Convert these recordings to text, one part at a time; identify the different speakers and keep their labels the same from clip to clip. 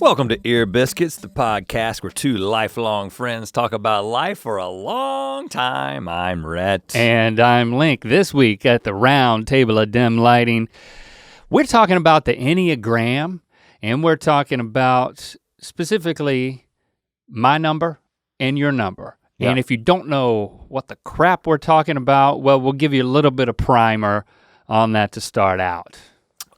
Speaker 1: Welcome to Ear Biscuits, the podcast where two lifelong friends talk about life for a long time. I'm Rhett.
Speaker 2: And I'm Link. This week at the round table of dim lighting, we're talking about the Enneagram, and we're talking about specifically my number and your number.
Speaker 1: Yeah.
Speaker 2: And if you don't know what the crap we're talking about, well, we'll give you a little bit of primer on that to start out.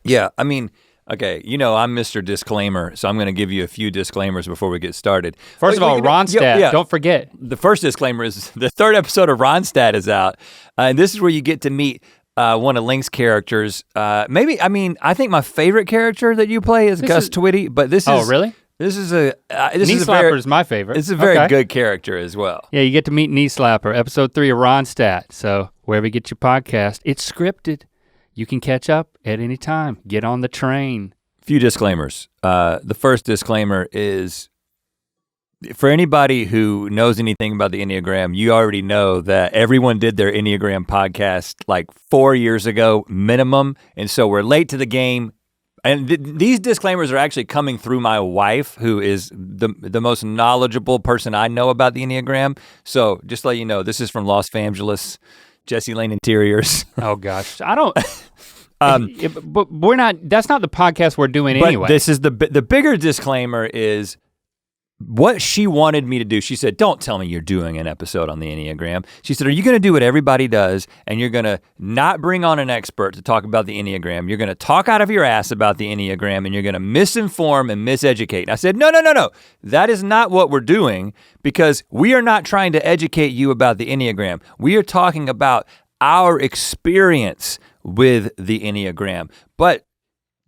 Speaker 1: Yeah, I mean, okay, you know I'm Mr. Disclaimer, so I'm gonna give you a few disclaimers before we get started.
Speaker 2: First of all, Ronstadt, don't forget.
Speaker 1: The first disclaimer is the third episode of Ronstadt is out, and this is where you get to meet one of Link's characters. I think my favorite character that you play is Gus Twitty, but this is—
Speaker 2: Oh, really?
Speaker 1: This is a—
Speaker 2: Knee Slapper is my favorite.
Speaker 1: It's a very good character as well.
Speaker 2: Yeah, you get to meet Knee Slapper, episode 3 of Ronstadt, so wherever you get your podcast, it's scripted. You can catch up at any time. Get on the train.
Speaker 1: Few disclaimers. The first disclaimer is, for anybody who knows anything about the Enneagram, you already know that everyone did their Enneagram podcast like 4 years ago minimum, and so we're late to the game. And these disclaimers are actually coming through my wife, who is the most knowledgeable person I know about the Enneagram. So just to let you know, this is from Los Angeles. Jesse Lane Interiors.
Speaker 2: Oh gosh, I don't. But we're not. That's not the podcast we're doing anyway.
Speaker 1: This is the bigger disclaimer is what she wanted me to do. She said, "Don't tell me you're doing an episode on the Enneagram." She said, "Are you going to do what everybody does, and you're going to not bring on an expert to talk about the Enneagram? You're going to talk out of your ass about the Enneagram, and you're going to misinform and miseducate." And I said, "No. That is not what we're doing, because we are not trying to educate you about the Enneagram. We are talking about our experience with the Enneagram." But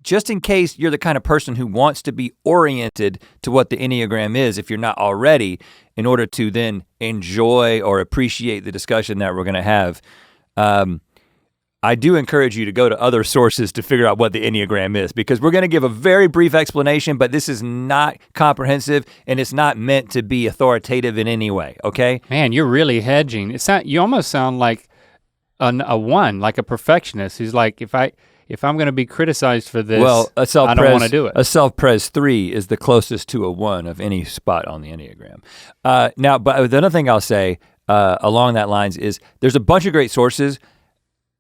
Speaker 1: just in case you're the kind of person who wants to be oriented to what the Enneagram is, if you're not already, in order to then enjoy or appreciate the discussion that we're gonna have, I do encourage you to go to other sources to figure out what the Enneagram is, because we're gonna give a very brief explanation, but this is not comprehensive and it's not meant to be authoritative in any way, okay?
Speaker 2: Man, you're really hedging. You almost sound like a one, like a perfectionist who's like, if I'm gonna be criticized for this, I don't wanna do it.
Speaker 1: A self-pres 3 is the closest to a 1 of any spot on the Enneagram. Now, but the other thing I'll say along that lines is there's a bunch of great sources.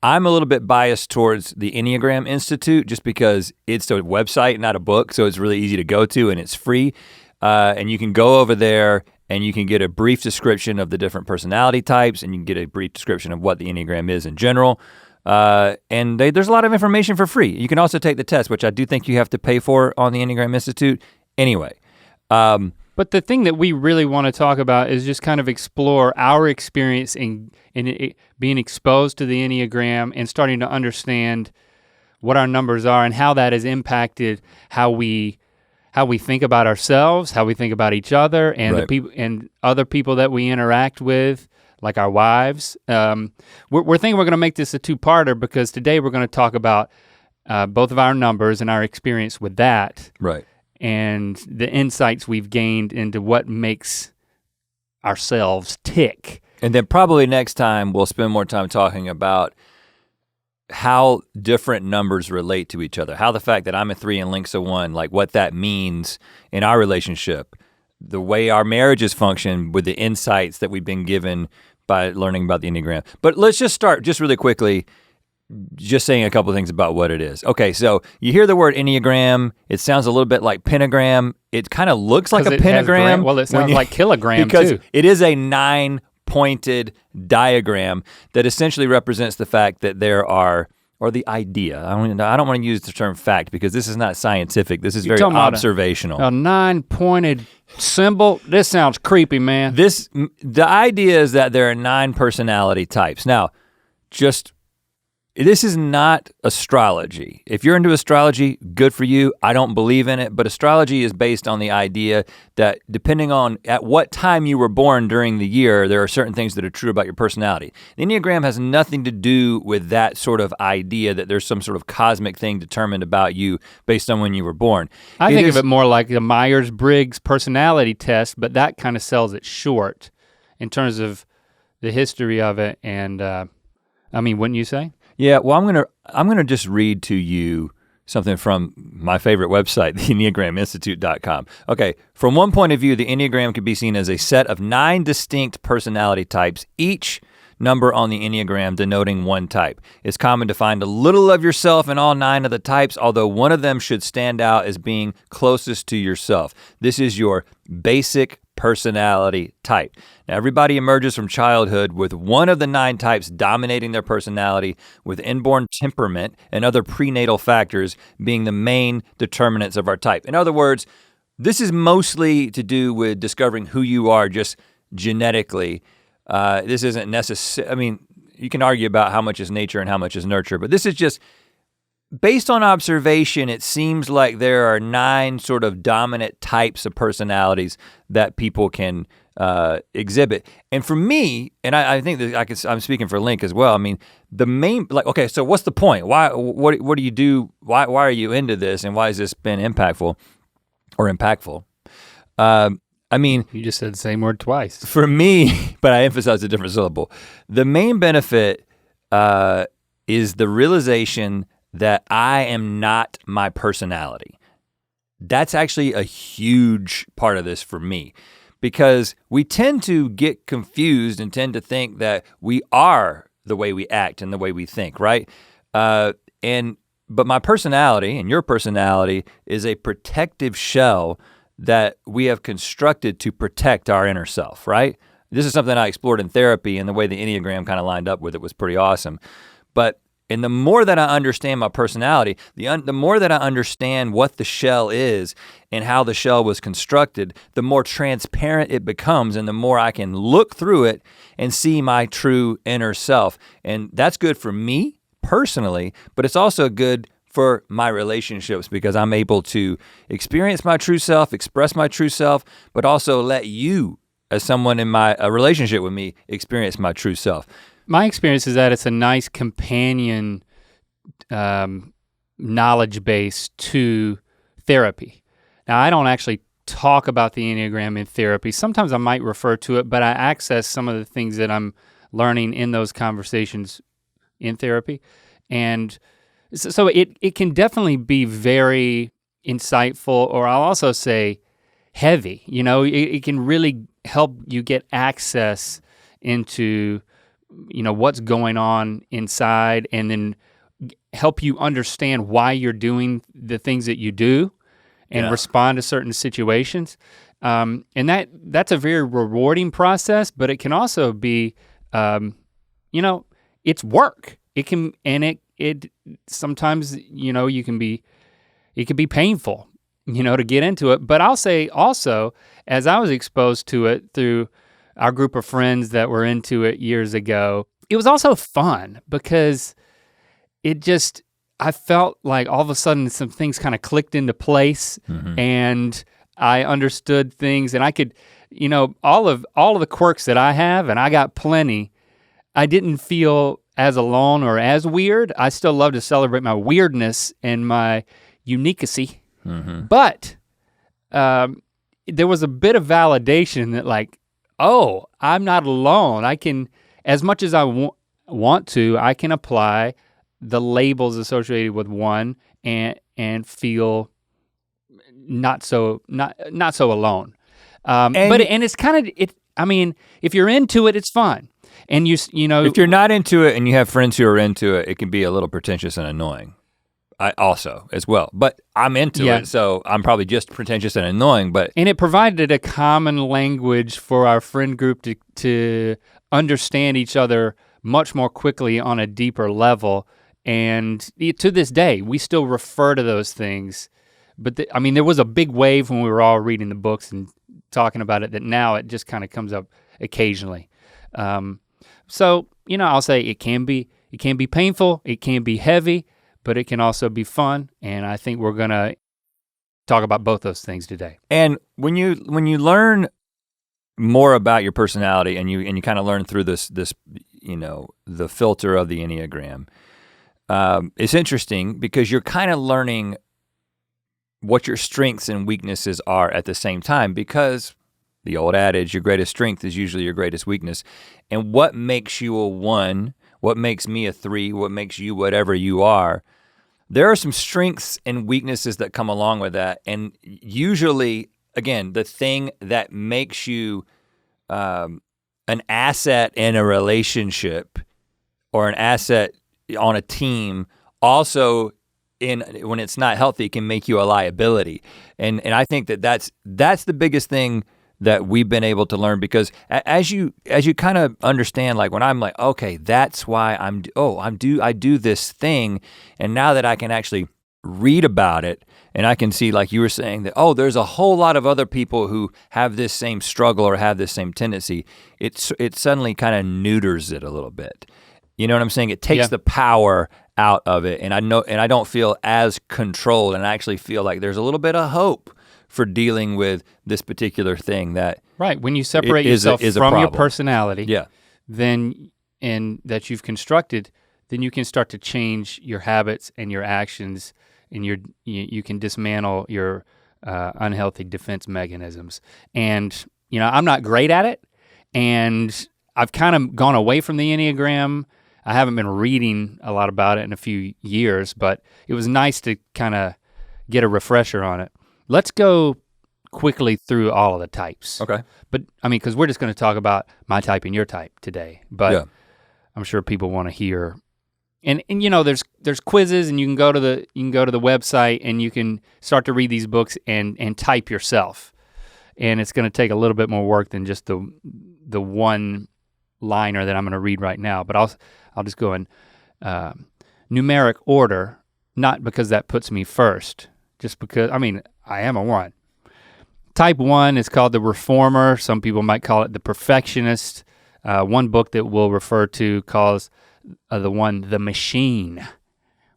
Speaker 1: I'm a little bit biased towards the Enneagram Institute just because it's a website, not a book, so it's really easy to go to and it's free. And you can go over there and you can get a brief description of the different personality types, and you can get a brief description of what the Enneagram is in general. And there's a lot of information for free. You can also take the test, which I do think you have to pay for on the Enneagram Institute. Anyway.
Speaker 2: But the thing that we really want to talk about is just kind of explore our experience in being exposed to the Enneagram and starting to understand what our numbers are and how that has impacted how we think about ourselves, how we think about each other, and the people and other people that we interact with, like our wives. We're thinking we're gonna make this a two-parter because today we're gonna talk about both of our numbers and our experience with that.
Speaker 1: Right.
Speaker 2: And the insights we've gained into what makes ourselves tick.
Speaker 1: And then probably next time we'll spend more time talking about how different numbers relate to each other, how the fact that I'm a 3 and Link's a 1, like what that means in our relationship, the way our marriages function with the insights that we've been given by learning about the Enneagram. But let's just start just really quickly, just saying a couple things about what it is. Okay, so you hear the word Enneagram, it sounds a little bit like pentagram. It kind of looks like a pentagram.
Speaker 2: Well, it sounds like kilogram
Speaker 1: because
Speaker 2: too.
Speaker 1: It is a 9-pointed diagram that essentially represents the fact that there are, or the idea, I don't want to use the term fact because this is not scientific, this is very observational.
Speaker 2: A 9-pointed symbol, this sounds creepy, man.
Speaker 1: The idea is that there are 9 personality types. Now, this is not astrology. If you're into astrology, good for you. I don't believe in it, but astrology is based on the idea that depending on at what time you were born during the year, there are certain things that are true about your personality. The Enneagram has nothing to do with that sort of idea that there's some sort of cosmic thing determined about you based on when you were born.
Speaker 2: I think of it more like the Myers-Briggs personality test, but that kind of sells it short in terms of the history of it. And wouldn't you say?
Speaker 1: Yeah, well, I'm gonna just read to you something from my favorite website, the EnneagramInstitute.com. Okay, from one point of view, the Enneagram can be seen as a set of 9 distinct personality types, each number on the Enneagram denoting one type. It's common to find a little of yourself in all 9 of the types, although one of them should stand out as being closest to yourself. This is your basic personality type. Now, everybody emerges from childhood with one of the 9 types dominating their personality, with inborn temperament and other prenatal factors being the main determinants of our type. In other words, this is mostly to do with discovering who you are just genetically. This isn't necessary. I mean, you can argue about how much is nature and how much is nurture, but this is just based on observation. It seems like there are 9 sort of dominant types of personalities that people can exhibit. And for me, and I think that I'm speaking for Link as well. I mean, the main, like, okay, so what's the point? What do you do? Why are you into this? And why has this been impactful or impactful? I mean,
Speaker 2: you just said the same word twice.
Speaker 1: For me, but I emphasize a different syllable. The main benefit is the realization that I am not my personality. That's actually a huge part of this for me, because we tend to get confused and tend to think that we are the way we act and the way we think, right? But my personality and your personality is a protective shell that we have constructed to protect our inner self, right? This is something I explored in therapy, and the way the Enneagram kind of lined up with it was pretty awesome. And the more that I understand my personality, the more that I understand what the shell is and how the shell was constructed, the more transparent it becomes, and the more I can look through it and see my true inner self. And that's good for me personally, but it's also good for my relationships, because I'm able to experience my true self, express my true self, but also let you, as someone in a relationship with me, experience my true self.
Speaker 2: My experience is that it's a nice companion knowledge base to therapy. Now, I don't actually talk about the Enneagram in therapy. Sometimes I might refer to it, but I access some of the things that I'm learning in those conversations in therapy. And so it can definitely be very insightful, or I'll also say heavy. You know, it can really help you get access into, you know, what's going on inside, and then help you understand why you're doing the things that you do and respond to certain situations. And that's a very rewarding process, but it can also be, you know, it's work. It can, and it sometimes, you know, it can be painful, you know, to get into it. But I'll say also, as I was exposed to it through our group of friends that were into it years ago, it was also fun, because I felt like all of a sudden some things kind of clicked into place, and I understood things, and I could, you know, all of the quirks that I have, and I got plenty, I didn't feel as alone or as weird. I still love to celebrate my weirdness and my uniquecy, but there was a bit of validation that, like, oh, I'm not alone. I can, as much as I want to, I can apply the labels associated with one and feel not so alone. But it's kind of, I mean, if you're into it, it's fun. And you know.
Speaker 1: If you're not into it and you have friends who are into it, it can be a little pretentious and annoying. I also as well, but I'm into it, so I'm probably just pretentious and annoying, and
Speaker 2: it provided a common language for our friend group to understand each other much more quickly on a deeper level. And to this day, we still refer to those things. But I mean, there was a big wave when we were all reading the books and talking about it, that now it just kind of comes up occasionally. So, you know, I'll say it can be painful, it can be heavy, but it can also be fun, and I think we're gonna talk about both those things today.
Speaker 1: And when you learn more about your personality, and you kind of learn through this, you know, the filter of the Enneagram, it's interesting because you're kind of learning what your strengths and weaknesses are at the same time, because the old adage, your greatest strength is usually your greatest weakness. And what makes you a 1, what makes me a 3, what makes you whatever you are, there are some strengths and weaknesses that come along with that. And usually, again, the thing that makes you an asset in a relationship or an asset on a team also when it's not healthy can make you a liability. And I think that's the biggest thing that we've been able to learn, because as you kind of understand, like when I'm like, okay, that's why I do this thing, and now that I can actually read about it and I can see, like you were saying, that there's a whole lot of other people who have this same struggle or have this same tendency, it suddenly kind of neuters it a little bit. You know what I'm saying? It takes the power out of it, and I don't feel as controlled, and I actually feel like there's a little bit of hope for dealing with this particular thing that
Speaker 2: right, when you separate yourself from your personality, then and that you've constructed, then you can start to change your habits and your actions, and you can dismantle your unhealthy defense mechanisms. And I'm not great at it, and I've kind of gone away from the Enneagram. I haven't been reading a lot about it in a few years, but it was nice to kind of get a refresher on it. Let's go quickly through all of the types.
Speaker 1: Okay.
Speaker 2: But I mean, because we're just gonna talk about my type and your type today, but I'm sure people wanna hear. And there's quizzes, and you can go to the website and you can start to read these books and type yourself. And it's gonna take a little bit more work than just the one liner that I'm gonna read right now, but I'll just go in numeric order, not because that puts me first, just because, I am a 1. Type 1 is called the reformer. Some people might call it the perfectionist. One book that we'll refer to calls the machine,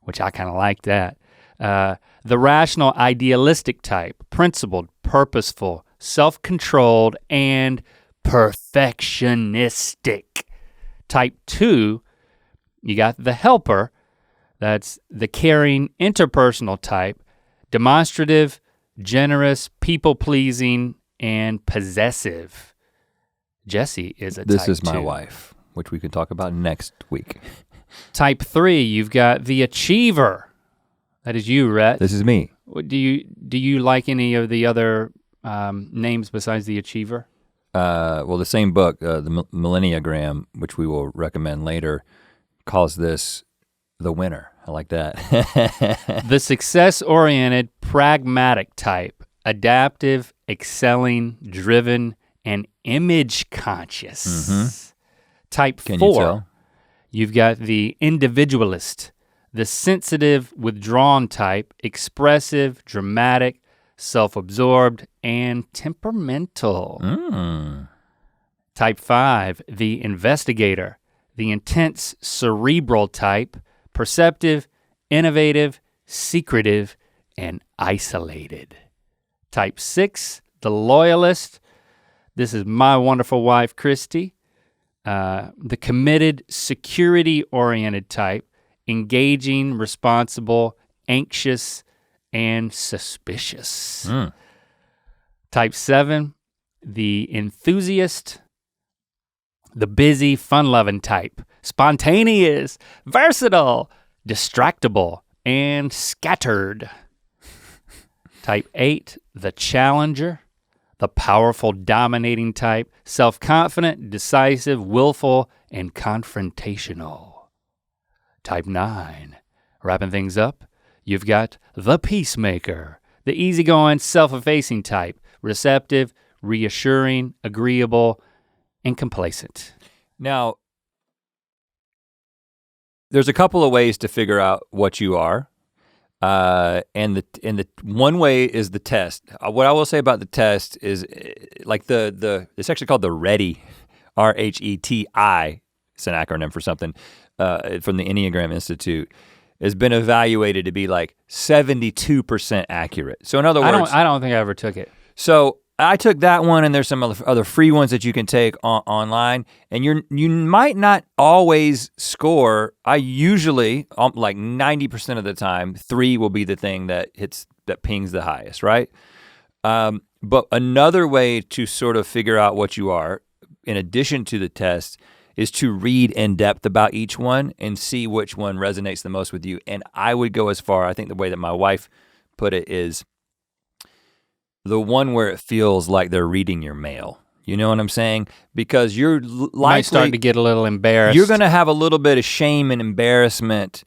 Speaker 2: which I kind of like that. The rational idealistic type, principled, purposeful, self-controlled, and perfectionistic. Type 2, you got the helper, that's the caring, interpersonal type, demonstrative, generous, people-pleasing, and possessive. Jesse is a type 2.
Speaker 1: This is my wife, which we can talk about next week.
Speaker 2: Type 3, you've got the achiever. That is you, Rhett.
Speaker 1: This is me.
Speaker 2: Do you like any of the other names besides the achiever?
Speaker 1: Well, the same book, the Millenniagram, which we will recommend later, calls this the winner. I like that.
Speaker 2: The success-oriented, pragmatic type, adaptive, excelling, driven, and image conscious. Mm-hmm. Type 4,
Speaker 1: you tell?
Speaker 2: You've got the individualist, the sensitive, withdrawn type, expressive, dramatic, self-absorbed, and temperamental. Type 5, the investigator, the intense, cerebral type, perceptive, innovative, secretive, and isolated. Type 6, the loyalist. This is my wonderful wife, Christy. The committed, security-oriented type, engaging, responsible, anxious, and suspicious. Type 7, the enthusiast, the busy, fun-loving type, spontaneous, versatile, distractible, and scattered. Type 8, the challenger, the powerful, dominating type, self-confident, decisive, willful, and confrontational. Type 9, wrapping things up, you've got the peacemaker, the easygoing, self-effacing type, receptive, reassuring, agreeable, and complacent.
Speaker 1: Now, there's a couple of ways to figure out what you are. And the one way is the test. What I will say about the test is like it's actually called the Rheti, R-H-E-T-I, it's an acronym for something, from the Enneagram Institute, has been evaluated to be like 72% accurate. So in other words—
Speaker 2: I don't think I ever took it.
Speaker 1: So I took that one, and there's some other free ones that you can take online, and you might not always score. I usually, like 90% of the time, 3 will be the thing that pings the highest, right? But another way to sort of figure out what you are, in addition to the test, is to read in depth about each one and see which one resonates the most with you. And I would go as far, I think the way that my wife put it is the one where it feels like they're reading your mail. You know what I'm saying? Because you're likely
Speaker 2: might start to get a little embarrassed.
Speaker 1: You're gonna have a little bit of shame and embarrassment,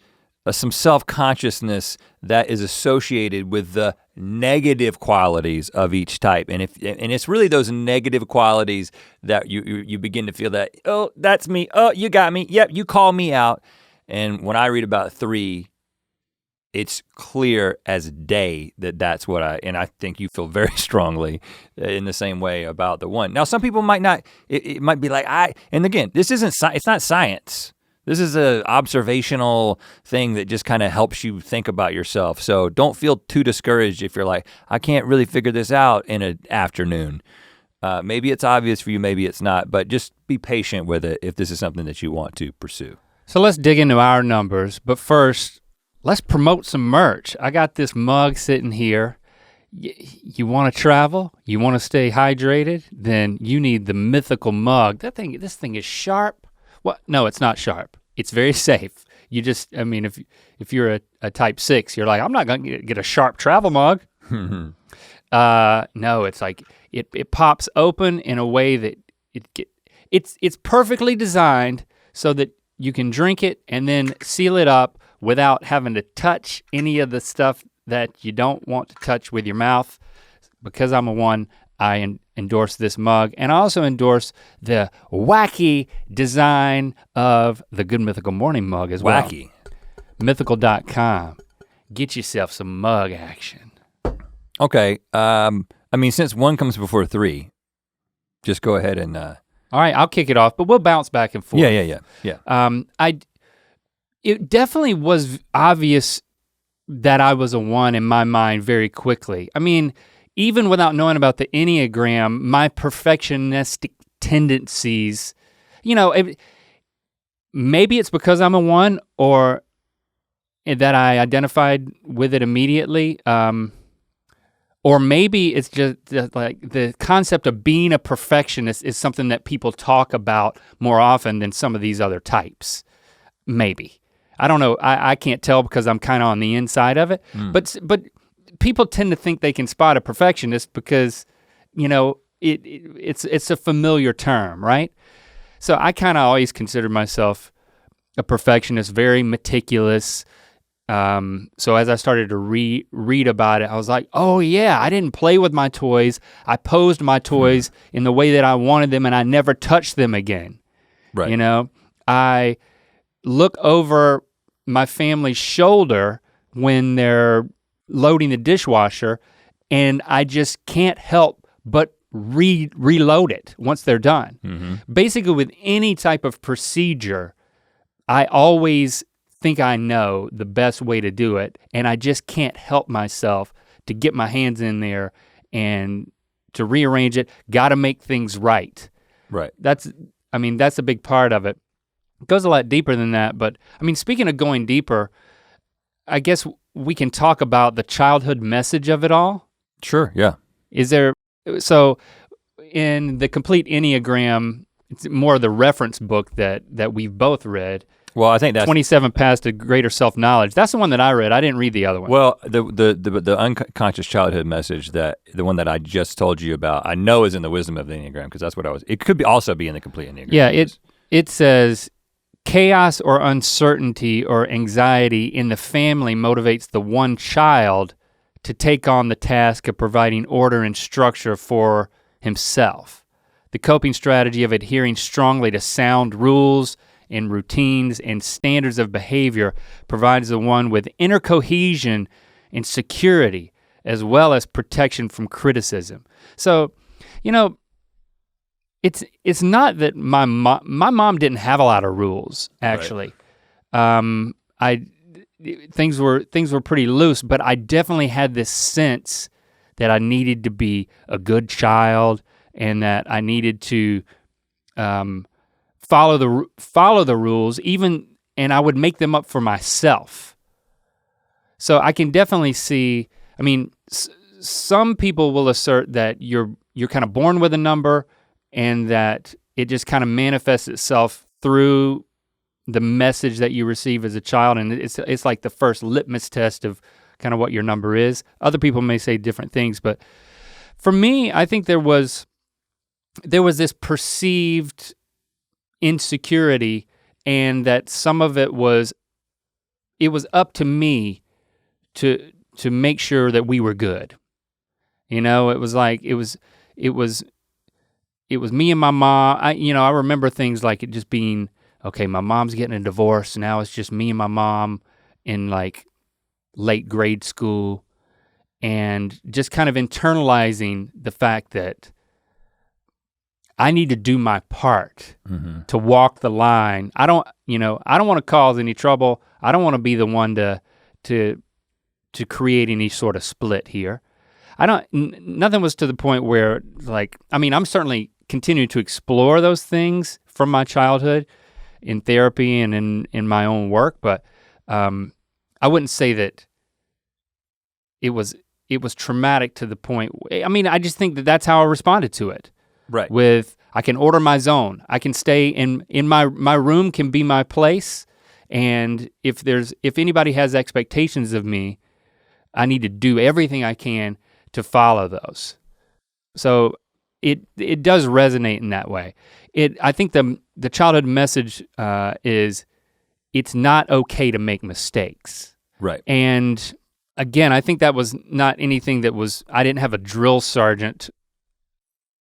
Speaker 1: some self-consciousness that is associated with the negative qualities of each type. And it's really those negative qualities that you begin to feel that, oh, that's me, oh, you got me, yep, you call me out. And when I read about 3, it's clear as day that that's what and I think you feel very strongly in the same way about the 1. Now, some people might not, it might be like, and again, this isn't, it's not science. This is an observational thing that just kind of helps you think about yourself. So don't feel too discouraged if you're like, I can't really figure this out in an afternoon. Maybe it's obvious for you, maybe it's not, but just be patient with it if this is something that you want to pursue.
Speaker 2: So let's dig into our numbers, but first, let's promote some merch. I got this mug sitting here. You wanna travel? You wanna stay hydrated? Then you need the Mythical mug. This thing is sharp. What? No, it's not sharp. It's very safe. You just, I mean, if you're a type 6, you're like, I'm not gonna get a sharp travel mug. No, it's like, it pops open in a way that it's perfectly designed so that you can drink it and then seal it up without having to touch any of the stuff that you don't want to touch with your mouth. Because I'm a 1, I endorse this mug, and I also endorse the wacky design of the Good Mythical Morning mug as well.
Speaker 1: Wacky.
Speaker 2: Mythical.com. Get yourself some mug action.
Speaker 1: Okay, I mean, since 1 comes before 3, just go ahead and.
Speaker 2: All right, I'll kick it off, but we'll bounce back and forth.
Speaker 1: Yeah.
Speaker 2: It definitely was obvious that I was a 1 in my mind very quickly. I mean, even without knowing about the Enneagram, my perfectionistic tendencies, maybe it's because I'm a 1 or that I identified with it immediately. Or maybe it's just like the concept of being a perfectionist is something that people talk about more often than some of these other types. Maybe. I don't know, I can't tell because I'm kind of on the inside of it, but people tend to think they can spot a perfectionist because, it's a familiar term, right? So I kind of always considered myself a perfectionist, very meticulous. So as I started to read about it, I was like, oh yeah, I didn't play with my toys. I posed my toys in the way that I wanted them and I never touched them again.
Speaker 1: Right.
Speaker 2: I look over my family's shoulder when they're loading the dishwasher and I just can't help but reload it once they're done. Mm-hmm. Basically with any type of procedure, I always think I know the best way to do it and I just can't help myself to get my hands in there and to rearrange it, gotta make things right.
Speaker 1: Right.
Speaker 2: That's a big part of it. It goes a lot deeper than that, but I mean, speaking of going deeper, I guess we can talk about the childhood message of it all.
Speaker 1: Sure, yeah.
Speaker 2: So in the Complete Enneagram, it's more of the reference book that we've both read.
Speaker 1: Well, I think that's
Speaker 2: 27 Paths to Greater Self-Knowledge. That's the one that I read. I didn't read the other one.
Speaker 1: Well, the unconscious childhood message, the one that I just told you about, I know is in the Wisdom of the Enneagram because that's what it could also be in the Complete Enneagram.
Speaker 2: Yeah, it says, chaos or uncertainty or anxiety in the family motivates the 1 child to take on the task of providing order and structure for himself. The coping strategy of adhering strongly to sound rules and routines and standards of behavior provides the 1 with inner cohesion and security, as well as protection from criticism. So, it's not that my mom didn't have a lot of rules, actually. Right. Things were pretty loose, but I definitely had this sense that I needed to be a good child and that I needed to follow the rules, and I would make them up for myself. So I can definitely see, some people will assert that you're kind of born with a number and that it just kind of manifests itself through the message that you receive as a child, and it's like the first litmus test of kind of what your number is. Other people may say different things, but for me, I think there was this perceived insecurity, and that some of it was up to me to make sure that we were good. You know, it was like it was me and my mom. I remember things like it just being, okay, my mom's getting a divorce, now it's just me and my mom in like late grade school, and just kind of internalizing the fact that I need to do my part to walk the line. I don't want to cause any trouble. I don't want to be the one to create any sort of split here. Nothing was to the point where like, I mean, I'm certainly continuing to explore those things from my childhood in therapy and in my own work, but I wouldn't say that it was traumatic to the point. I mean, I just think that that's how I responded to it.
Speaker 1: Right.
Speaker 2: With, I can order my zone. I can stay in my room can be my place. And if anybody has expectations of me, I need to do everything I can to follow those. So it does resonate in that way. I think the childhood message is it's not okay to make mistakes.
Speaker 1: Right.
Speaker 2: And again, I think that was not anything I didn't have a drill sergeant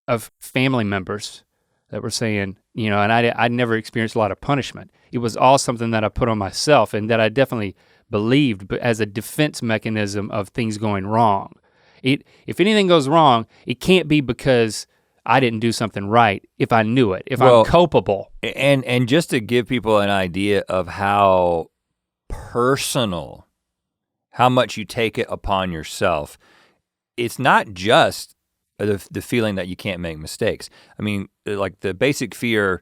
Speaker 2: of family members that were saying, and I'd never experienced a lot of punishment. It was all something that I put on myself and that I definitely believed, but as a defense mechanism of things going wrong. If anything goes wrong, it can't be because I didn't do something right if I knew it, if I'm culpable.
Speaker 1: And just to give people an idea of how personal, how much you take it upon yourself, it's not just the feeling that you can't make mistakes. I mean, like the basic fear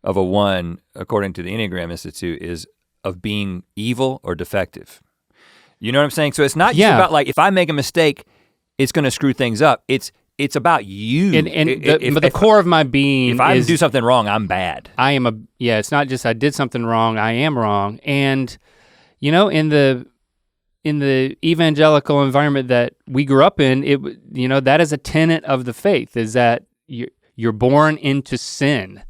Speaker 1: of a 1, according to the Enneagram Institute, is of being evil or defective. You know what I'm saying? So it's not just about like, if I make a mistake, it's gonna screw things up. It's about you.
Speaker 2: But the core of my being
Speaker 1: if I do something wrong, I'm bad.
Speaker 2: It's not just I did something wrong, I am wrong. And in the evangelical environment that we grew up in, that is a tenet of the faith, is that you're born into sin.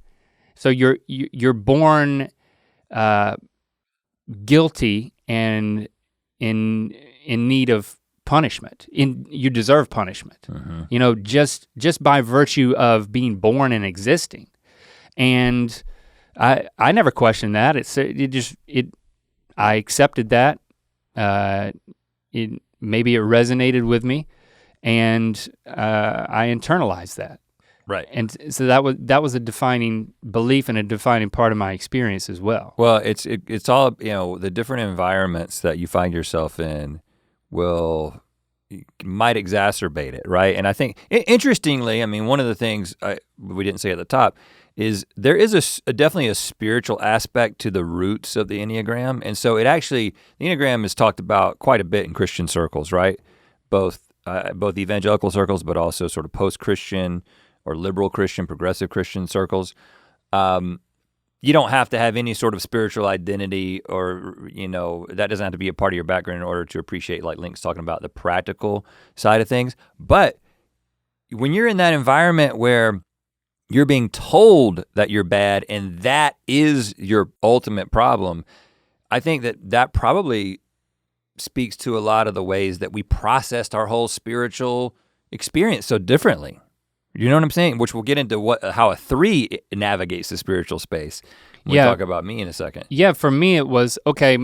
Speaker 2: So you're born guilty and in need of punishment. You deserve punishment. Just by virtue of being born and existing. And I never questioned that. I accepted that. Maybe it resonated with me, and I internalized that.
Speaker 1: Right.
Speaker 2: And so that was a defining belief and a defining part of my experience as well.
Speaker 1: Well, it's all, the different environments that you find yourself in might exacerbate it, right? And I think, interestingly, I mean, one of the things we didn't say at the top is there is definitely a spiritual aspect to the roots of the Enneagram. And so the Enneagram is talked about quite a bit in Christian circles, right? Both evangelical circles, but also sort of post-Christian or liberal Christian, progressive Christian circles. You don't have to have any sort of spiritual identity, or, that doesn't have to be a part of your background in order to appreciate, like Link's talking about, the practical side of things. But when you're in that environment where you're being told that you're bad and that is your ultimate problem, I think that probably speaks to a lot of the ways that we processed our whole spiritual experience so differently. You know what I'm saying? Which we'll get into how a 3 navigates the spiritual space. We'll talk about me in a second.
Speaker 2: Yeah, for me it was, okay,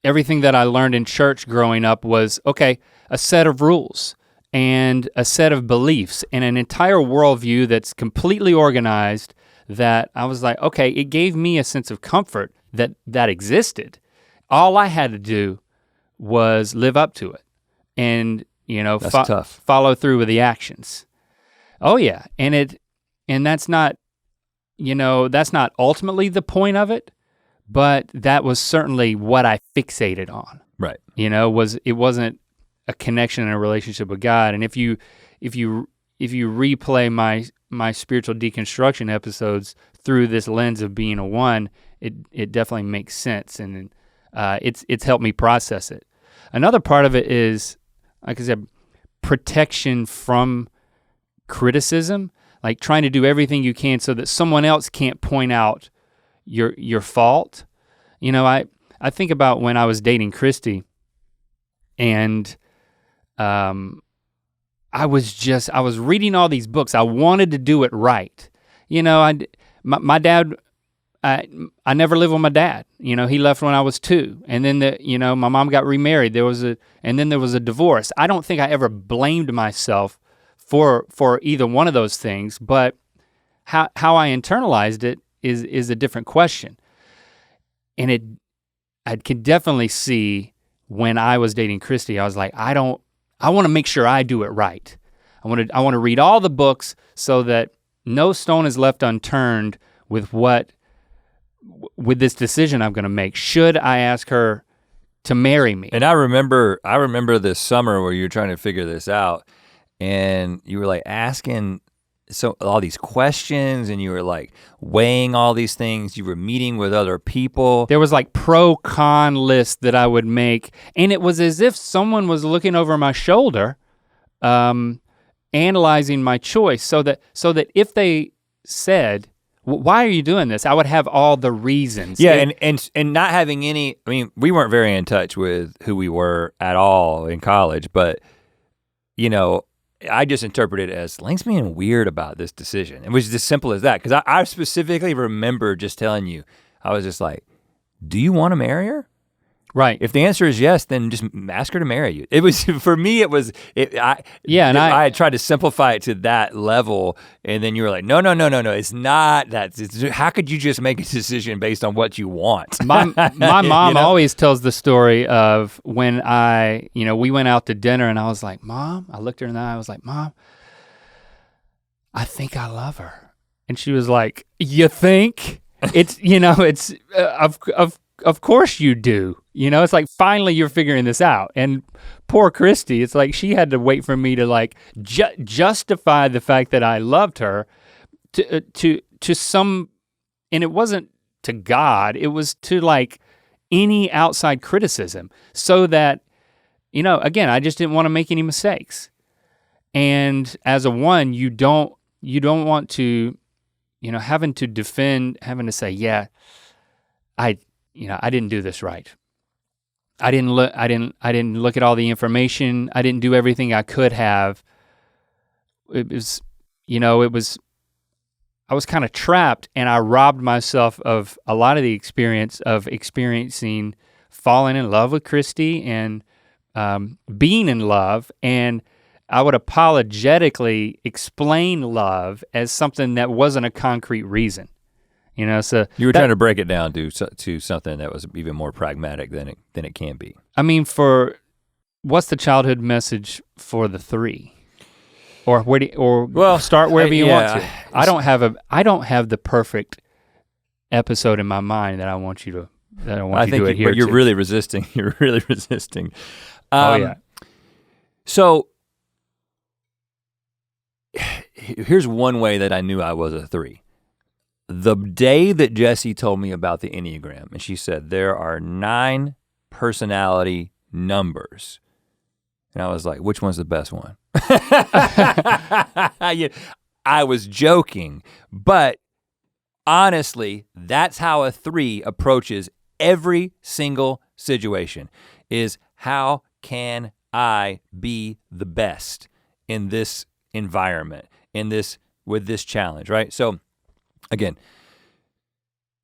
Speaker 2: everything that I learned in church growing up was, okay, a set of rules and a set of beliefs and an entire worldview that's completely organized, that I was like, okay, it gave me a sense of comfort that existed. All I had to do was live up to it and follow through with the actions. Oh yeah, and that's not ultimately the point of it, but that was certainly what I fixated on.
Speaker 1: Right.
Speaker 2: It wasn't a connection and a relationship with God. And if you replay my spiritual deconstruction episodes through this lens of being a 1, it definitely makes sense, and it's helped me process it. Another part of it is, like I said, protection from criticism, like trying to do everything you can so that someone else can't point out your fault. You know, I think about when I was dating Christy, and I was reading all these books. I wanted to do it right. You know, my dad, I never lived with my dad. You know, he left when I was 2, and then my mom got remarried. And then there was a divorce. I don't think I ever blamed myself for either one of those things, but how I internalized it is a different question. And I could definitely see when I was dating Christy, I was like, I wanna make sure I do it right. I wanna read all the books so that no stone is left unturned with this decision I'm gonna make. Should I ask her to marry me?
Speaker 1: And I remember this summer where you were trying to figure this out, and you were like asking all these questions, and you were like weighing all these things. You were meeting with other people.
Speaker 2: There was like pro-con list that I would make, and it was as if someone was looking over my shoulder, analyzing my choice, so that if they said, why are you doing this? I would have all the reasons.
Speaker 1: Yeah, and not having any, I mean, we weren't very in touch with who we were at all in college, but you know, I just interpreted it as Lane's being weird about this decision. It was as simple as that, because I specifically remember just telling you, I was just like, do you want to marry her?
Speaker 2: Right.
Speaker 1: If the answer is yes, then just ask her to marry you. It was, for me, I had tried to simplify it to that level, and then you were like, no, it's not that. How could you just make a decision based on what you want?
Speaker 2: My mom always tells the story of when we went out to dinner, and I was like, Mom, I looked her in the eye, I was like, Mom, I think I love her. And she was like, you think? Of course you do. You know, it's like, finally you're figuring this out. And poor Christy, it's like she had to wait for me to like justify the fact that I loved her to some, and it wasn't to God, it was to like any outside criticism, so that, again, I just didn't want to make any mistakes. And as a 1, you don't want to, having to defend, having to say, yeah, I didn't do this right. I didn't look at all the information. I didn't do everything I could have. I was kind of trapped, and I robbed myself of a lot of the experience of experiencing falling in love with Christy and being in love, and I would apologetically explain love as something that wasn't a concrete reason. So
Speaker 1: you were trying to break it down to something that was even more pragmatic than it can be.
Speaker 2: I mean, what's the childhood message for the 3? Or start wherever you want to. I don't have the perfect episode in my mind that I want you to adhere to.
Speaker 1: But you're really resisting. You're really resisting.
Speaker 2: Oh yeah.
Speaker 1: So here's one way that I knew I was a 3. The day that Jessie told me about the Enneagram, and she said, there are 9 personality numbers. And I was like, which one's the best one? I was joking, but honestly, that's how a 3 approaches every single situation, is how can I be the best in this environment, with this challenge, right? So again,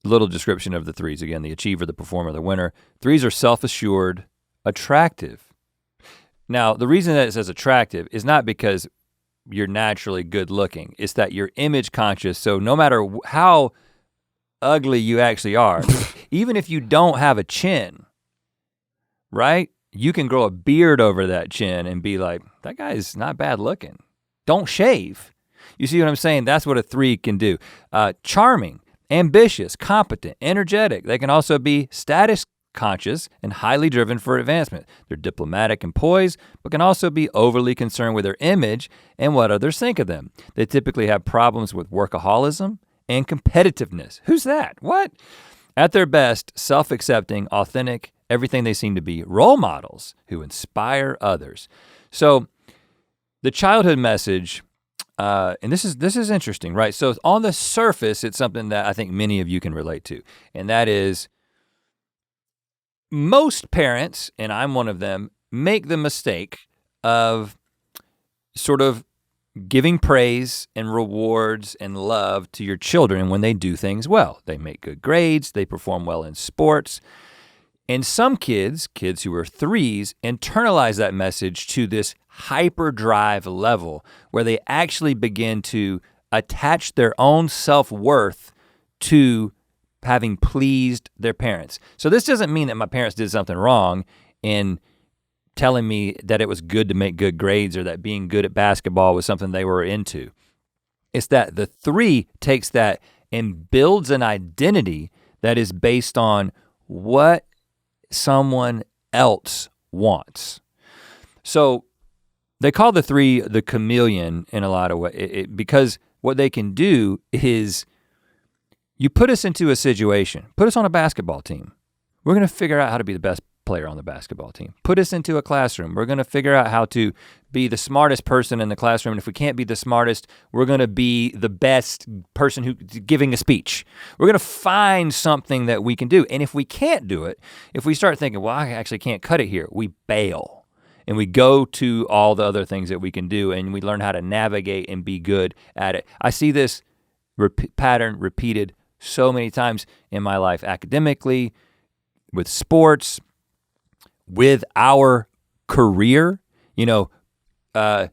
Speaker 1: little description of the 3s. Again, the achiever, the performer, the winner. 3s are self-assured, attractive. Now, the reason that it says attractive is not because you're naturally good looking. It's that you're image conscious, so no matter how ugly you actually are, even if you don't have a chin, right? You can grow a beard over that chin and be like, that guy's not bad looking. Don't shave. You see what I'm saying? That's what a 3 can do. Charming, ambitious, competent, energetic. They can also be status conscious, and highly driven for advancement. They're diplomatic and poised, but can also be overly concerned with their image and what others think of them. They typically have problems with workaholism and competitiveness. Who's that? What? At their best, self-accepting, authentic, everything they seem to be, role models who inspire others. So the childhood message, and this is interesting, right? So on the surface, it's something that I think many of you can relate to, and that is most parents, and I'm one of them, make the mistake of sort of giving praise and rewards and love to your children when they do things well. They make good grades, they perform well in sports. And some kids who are 3s, internalize that message to this hyperdrive level where they actually begin to attach their own self-worth to having pleased their parents. So this doesn't mean that my parents did something wrong in telling me that it was good to make good grades or that being good at basketball was something they were into. It's that the 3 takes that and builds an identity that is based on what someone else wants. So they call the 3 the chameleon in a lot of ways, because what they can do is you put us into a situation, put us on a basketball team. We're gonna figure out how to be the best player on the basketball team. Put us into a classroom. We're gonna figure out how to be the smartest person in the classroom. And if we can't be the smartest, we're gonna be the best person who's giving a speech. We're gonna find something that we can do. And if we can't do it, if we start thinking, well, I actually can't cut it here, we bail. And we go to all the other things that we can do and we learn how to navigate and be good at it. I see this pattern repeated so many times in my life, academically, with sports, with our career. You know, they're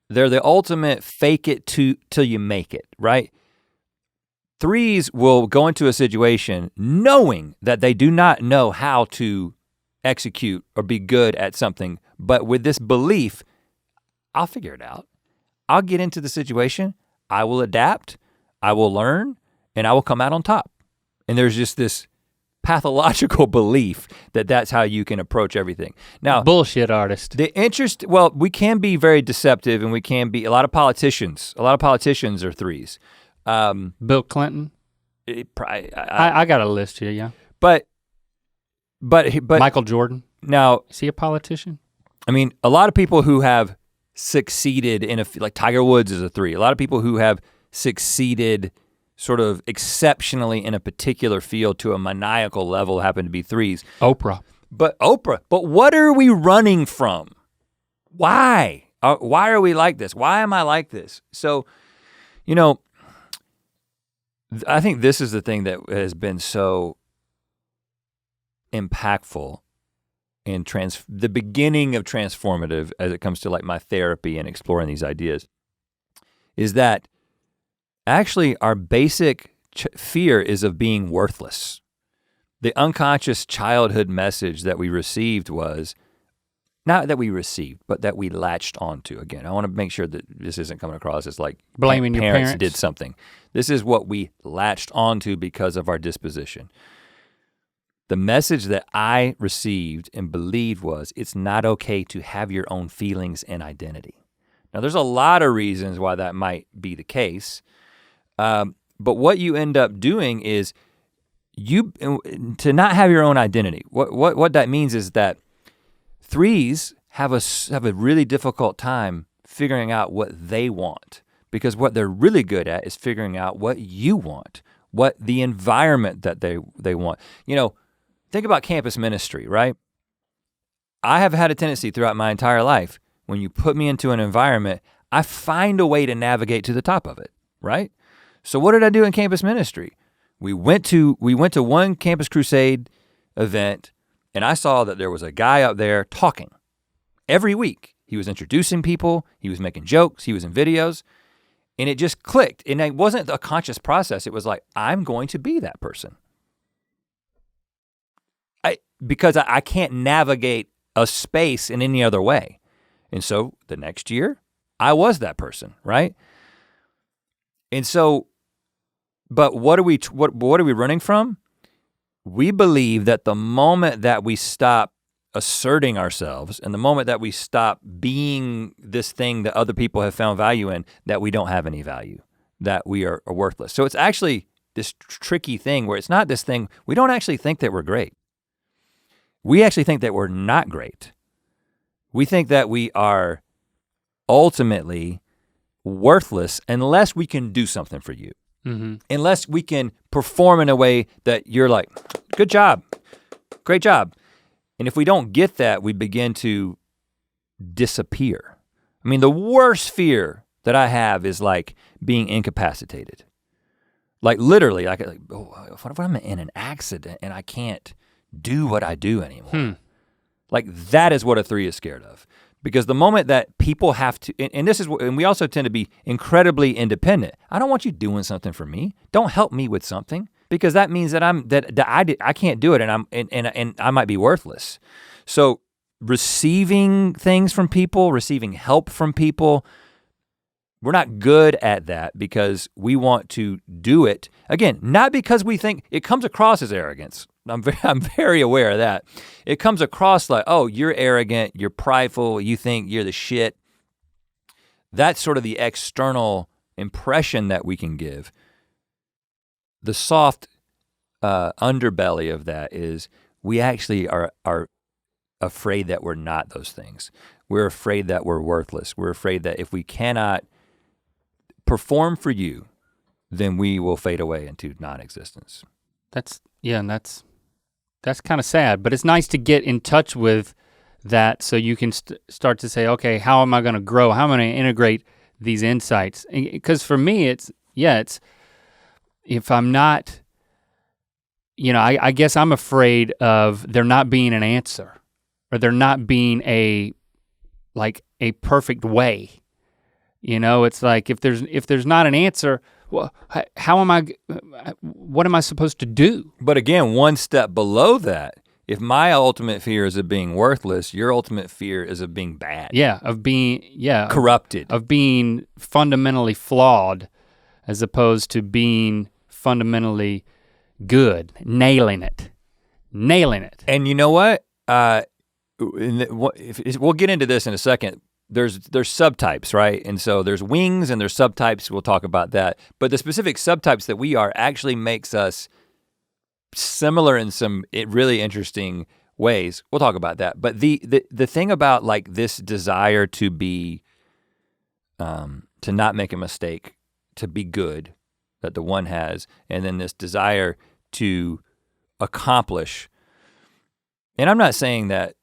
Speaker 1: the ultimate fake it till you make it, right? 3s will go into a situation knowing that they do not know how to execute or be good at something, but with this belief, I'll figure it out. I'll get into the situation, I will adapt, I will learn, and I will come out on top. And there's just this pathological belief that that's how you can approach everything. Now,
Speaker 2: bullshit artist.
Speaker 1: Well, we can be very deceptive and we can be, a lot of politicians are 3s.
Speaker 2: Bill Clinton? I got a list here, yeah.
Speaker 1: But
Speaker 2: Michael Jordan?
Speaker 1: Now,
Speaker 2: is he a politician?
Speaker 1: I mean, a lot of people who have succeeded like Tiger Woods is a 3. A lot of people who have succeeded sort of exceptionally in a particular field to a maniacal level happen to be 3s.
Speaker 2: Oprah.
Speaker 1: But what are we running from? Why? Why are we like this? Why am I like this? So, you know, I think this is the thing that has been so impactful in the beginning of transformative as it comes to like my therapy and exploring these ideas, is that actually our basic fear is of being worthless. The unconscious childhood message that we received was, not that we received, but that we latched onto. Again, I wanna make sure that this isn't coming across as like
Speaker 2: blaming your parents
Speaker 1: did something. This is what we latched onto because of our disposition. The message that I received and believed was, it's not okay to have your own feelings and identity. Now there's a lot of reasons why that might be the case, but what you end up doing is to not have your own identity. What that means is that 3s have a really difficult time figuring out what they want, because what they're really good at is figuring out what you want, what the environment that they want. You know, think about campus ministry, right? I have had a tendency throughout my entire life, when you put me into an environment, I find a way to navigate to the top of it, right? So what did I do in campus ministry? We went to one Campus Crusade event, and I saw that there was a guy up there talking every week. He was introducing people, he was making jokes, he was in videos, and it just clicked. And it wasn't a conscious process. It was like, I'm going to be that person. Because I can't navigate a space in any other way. And so the next year, I was that person, right? And so, but what are we running from? we believe that the moment that we stop asserting ourselves and the moment that we stop being this thing that other people have found value in, that we don't have any value, that we are worthless. So it's actually this tricky thing where it's not this thing, we don't actually think that we're great. We actually think that we're not great. We think that we are ultimately worthless unless we can do something for you. Mm-hmm. Unless we can perform in a way that you're like, good job, great job. And if we don't get that, we begin to disappear. I mean, the worst fear that I have is like being incapacitated. Like literally, like what if I'm in an accident and I can't do what I do anymore? Like that is what a 3 is scared of. Because the moment that people have to, and we also tend to be incredibly independent. I don't want you doing something for me. Don't help me with something, because that means that I can't do it, and I might be worthless. So receiving things from people, receiving help from people, we're not good at that because we want to do it again, not because we think it comes across as arrogance. I'm very aware of that. It comes across like, oh, you're arrogant, you're prideful, you think you're the shit. That's sort of the external impression that we can give. The soft underbelly of that is we actually are afraid that we're not those things. We're afraid that we're worthless. We're afraid that if we cannot perform for you, then we will fade away into non-existence.
Speaker 2: That's kind of sad, but it's nice to get in touch with that so you can start to say, okay, how am I gonna grow? How am I gonna integrate these insights? Because for me, it's if I'm not, I guess I'm afraid of there not being an answer, or there not being a perfect way. It's like if there's not an answer, well, what am I supposed to do?
Speaker 1: But again, one step below that, if my ultimate fear is of being worthless, your ultimate fear is of being bad.
Speaker 2: Yeah, of being,
Speaker 1: corrupted.
Speaker 2: Of being fundamentally flawed as opposed to being fundamentally good, nailing it.
Speaker 1: And you know what? We'll get into this in a second. There's subtypes, right? And so there's wings and there's subtypes, we'll talk about that. But the specific subtypes that we are actually makes us similar in some really interesting ways. We'll talk about that. But the thing about like this desire to be, to not make a mistake, to be good, that the one has, and then this desire to accomplish. And I'm not saying that,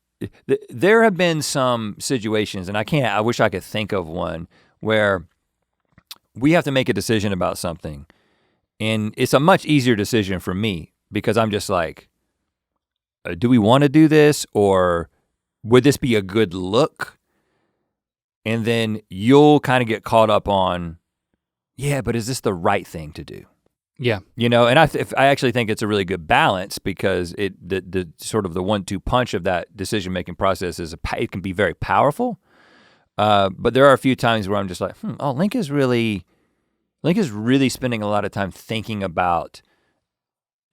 Speaker 1: there have been some situations, and I wish I could think of one, where we have to make a decision about something. And it's a much easier decision for me because I'm just like, do we want to do this, or would this be a good look? And then you'll kind of get caught up on, yeah, but is this the right thing to do?
Speaker 2: Yeah.
Speaker 1: And I actually think it's a really good balance, because the sort of the 1-2 punch of that decision-making process it can be very powerful. But there are a few times where I'm just like, Link is really spending a lot of time thinking about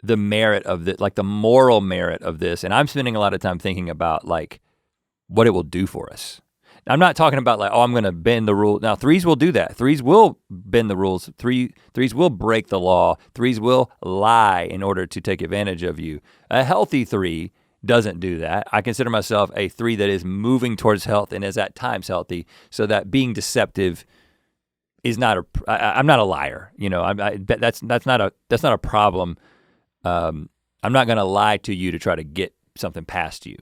Speaker 1: the merit of like the moral merit of this. And I'm spending a lot of time thinking about like what it will do for us. I'm not talking about like, I'm gonna bend the rule. Now 3s will do that. 3s will bend the rules. 3s will break the law. 3s will lie in order to take advantage of you. A healthy 3 doesn't do that. I consider myself a 3 that is moving towards health and is at times healthy, so that being deceptive is not I'm not a liar. That's not a problem. I'm not gonna lie to you to try to get something past you.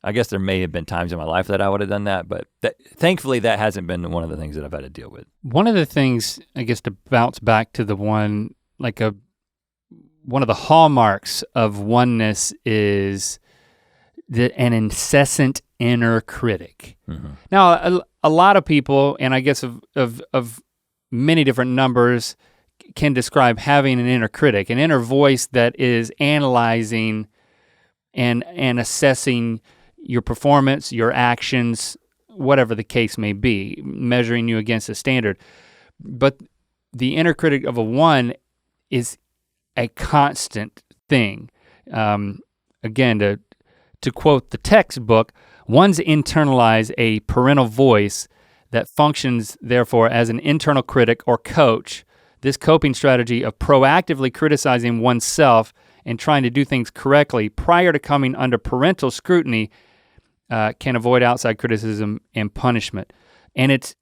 Speaker 1: I guess there may have been times in my life that I would have done that, but thankfully that hasn't been one of the things that I've had to deal with.
Speaker 2: One of the things, I guess, to bounce back to the one, one of the hallmarks of oneness is an incessant inner critic. Mm-hmm. Now, a lot of people, and I guess of many different numbers, can describe having an inner critic, an inner voice that is analyzing and assessing your performance, your actions, whatever the case may be, measuring you against a standard. But the inner critic of a 1 is a constant thing. Again, to quote the textbook, one's internalize a parental voice that functions therefore as an internal critic or coach. This coping strategy of proactively criticizing oneself and trying to do things correctly prior to coming under parental scrutiny can avoid outside criticism and punishment. And it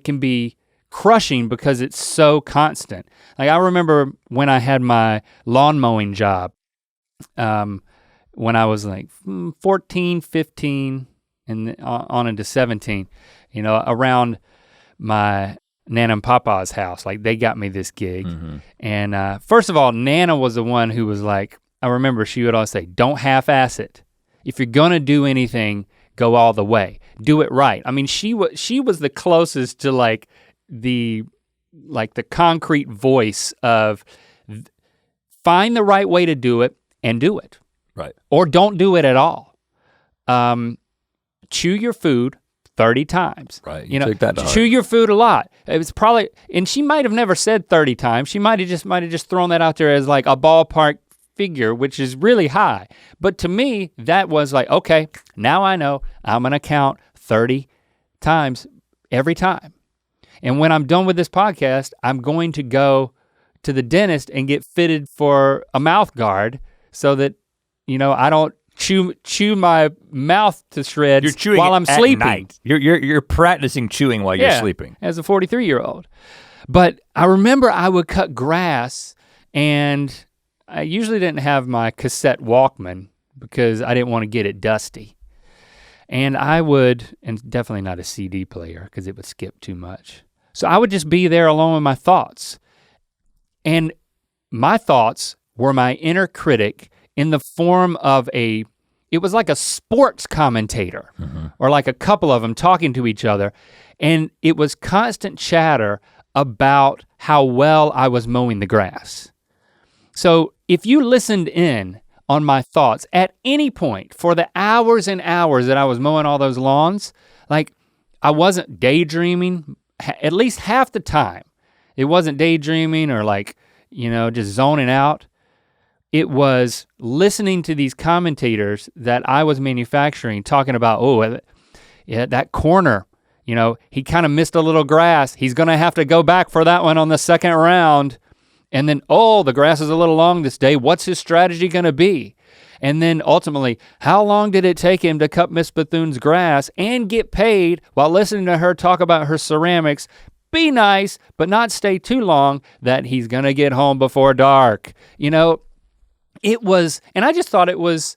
Speaker 2: can be crushing because it's so constant. Like I remember when I had my lawn mowing job, when I was like 14, 15, and on into 17, you know, around my Nana and Papa's house, like they got me this gig. And first of all, Nana was the one who was like, I remember she would always say, don't half-ass it. If you're gonna do anything, go all the way, do it right. I mean, she was the closest to like the concrete voice of find the right way to do it and do it.
Speaker 1: Right.
Speaker 2: Or don't do it at all. Chew your food 30 times.
Speaker 1: Right,
Speaker 2: you know,
Speaker 1: take that to
Speaker 2: chew
Speaker 1: heart.
Speaker 2: your food a lot. It was probably, and she might have never said 30 times. She might have just thrown that out there as like a ballpark figure, which is really high. But to me, that was like, okay, now I know I'm gonna count 30 times every time. And when I'm done with this podcast, I'm going to go to the dentist and get fitted for a mouth guard so that, you know, I don't chew my mouth to shreds
Speaker 1: You're chewing
Speaker 2: while I'm
Speaker 1: at
Speaker 2: sleeping.
Speaker 1: Night. You're practicing chewing while you're sleeping.
Speaker 2: As a 43-year-old. But I remember I would cut grass and I usually didn't have my cassette Walkman because I didn't want to get it dusty. And I would, and definitely not a CD player because it would skip too much. So I would just be there alone with my thoughts. And my thoughts were my inner critic in the form of it was like a sports commentator or like a couple of them talking to each other. And it was constant chatter about how well I was mowing the grass. So if you listened in on my thoughts at any point for the hours and hours that I was mowing all those lawns, like I wasn't daydreaming at least half the time. It wasn't daydreaming or like, you know, just zoning out. It was listening to these commentators that I was manufacturing talking about, oh, yeah, that corner, you know, he kind of missed a little grass. He's gonna have to go back for that one on the second round. And then, oh, the grass is a little long this day. What's his strategy gonna be? And then ultimately, how long did it take him to cut Miss Bethune's grass and get paid while listening to her talk about her ceramics? Be nice, but not stay too long that he's gonna get home before dark. You know, it was, and I just thought it was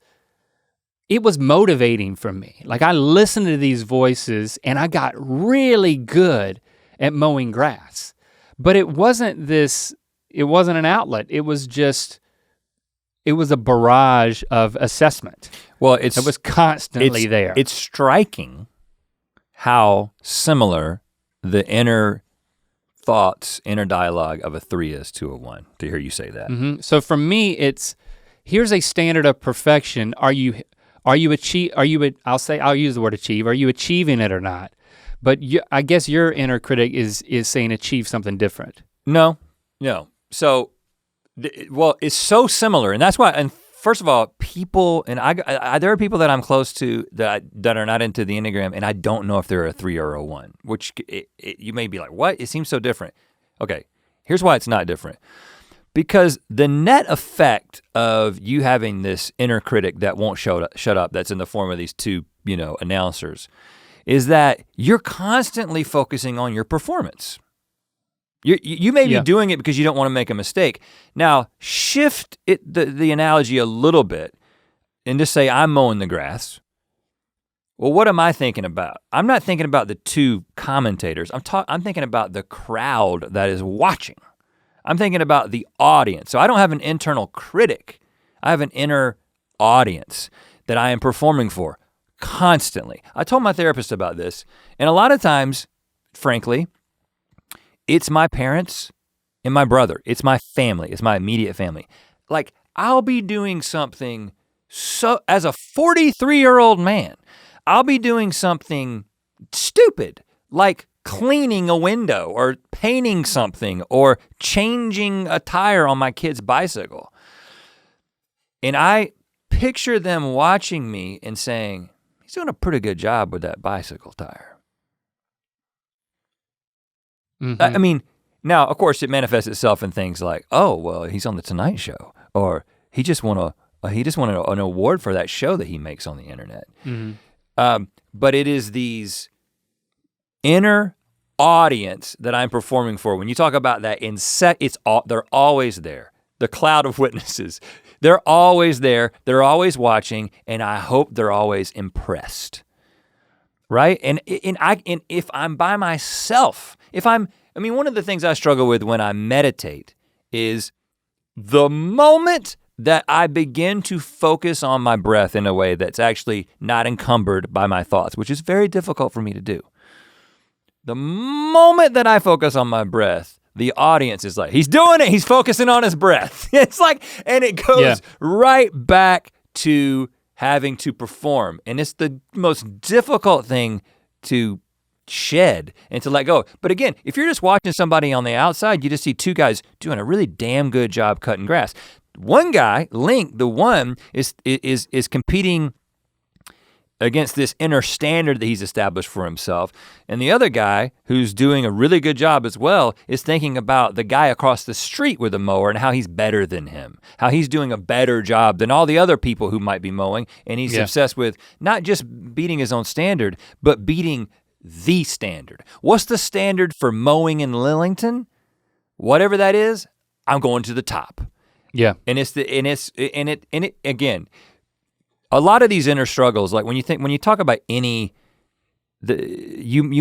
Speaker 2: motivating for me. Like I listened to these voices and I got really good at mowing grass. But it wasn't an outlet. It was a barrage of assessment.
Speaker 1: Well, it
Speaker 2: was constantly there.
Speaker 1: It's striking how similar the inner thoughts, inner dialogue of a 3 is to a 1, to hear you say that.
Speaker 2: So for me, here's a standard of perfection. I'll use the word achieve. Are you achieving it or not? But I guess your inner critic is saying achieve something different.
Speaker 1: No. So, well, it's so similar, and that's why. And first of all, people, and I there are people that I'm close to that are not into the Enneagram, and I don't know if they're a 3 or a 1. Which you may be like, what? It seems so different. Okay, here's why it's not different. Because the net effect of you having this inner critic that won't shut up, that's in the form of these 2, you know, announcers, is that you're constantly focusing on your performance. You may be doing it because you don't want to make a mistake. Now, shift the analogy a little bit and just say, I'm mowing the grass. Well, what am I thinking about? I'm not thinking about the 2 commentators. I'm thinking about the crowd that is watching. I'm thinking about the audience. So I don't have an internal critic. I have an inner audience that I am performing for constantly. I told my therapist about this, and a lot of times, frankly, it's my parents and my brother. It's my family. It's my immediate family. Like, I'll be doing something as a 43-year-old man, I'll be doing something stupid, like cleaning a window or painting something or changing a tire on my kid's bicycle. And I picture them watching me and saying, he's doing a pretty good job with that bicycle tire. I mean, now, of course, it manifests itself in things like, oh, well, he's on the Tonight Show, or he just won an award for that show that he makes on the internet. But it is these inner audience that I'm performing for. When you talk about that they're always there. The cloud of witnesses, they're always there. They're always watching, and I hope they're always impressed, right? And if I'm by myself, one of the things I struggle with when I meditate is the moment that I begin to focus on my breath in a way that's actually not encumbered by my thoughts, which is very difficult for me to do. The moment that I focus on my breath, the audience is like, he's doing it, he's focusing on his breath. It's like, and it goes right back to having to perform. And it's the most difficult thing to shed and to let go. But again, if you're just watching somebody on the outside, you just see two guys doing a really damn good job cutting grass. One guy, Link, the one is competing against this inner standard that he's established for himself. And the other guy, who's doing a really good job as well, is thinking about the guy across the street with a mower and how he's better than him, how he's doing a better job than all the other people who might be mowing. And he's obsessed with not just beating his own standard, but beating the standard. What's the standard for mowing in Lillington? Whatever that is, I'm going to the top.
Speaker 2: Yeah.
Speaker 1: And it again, a lot of these inner struggles, like when you talk about you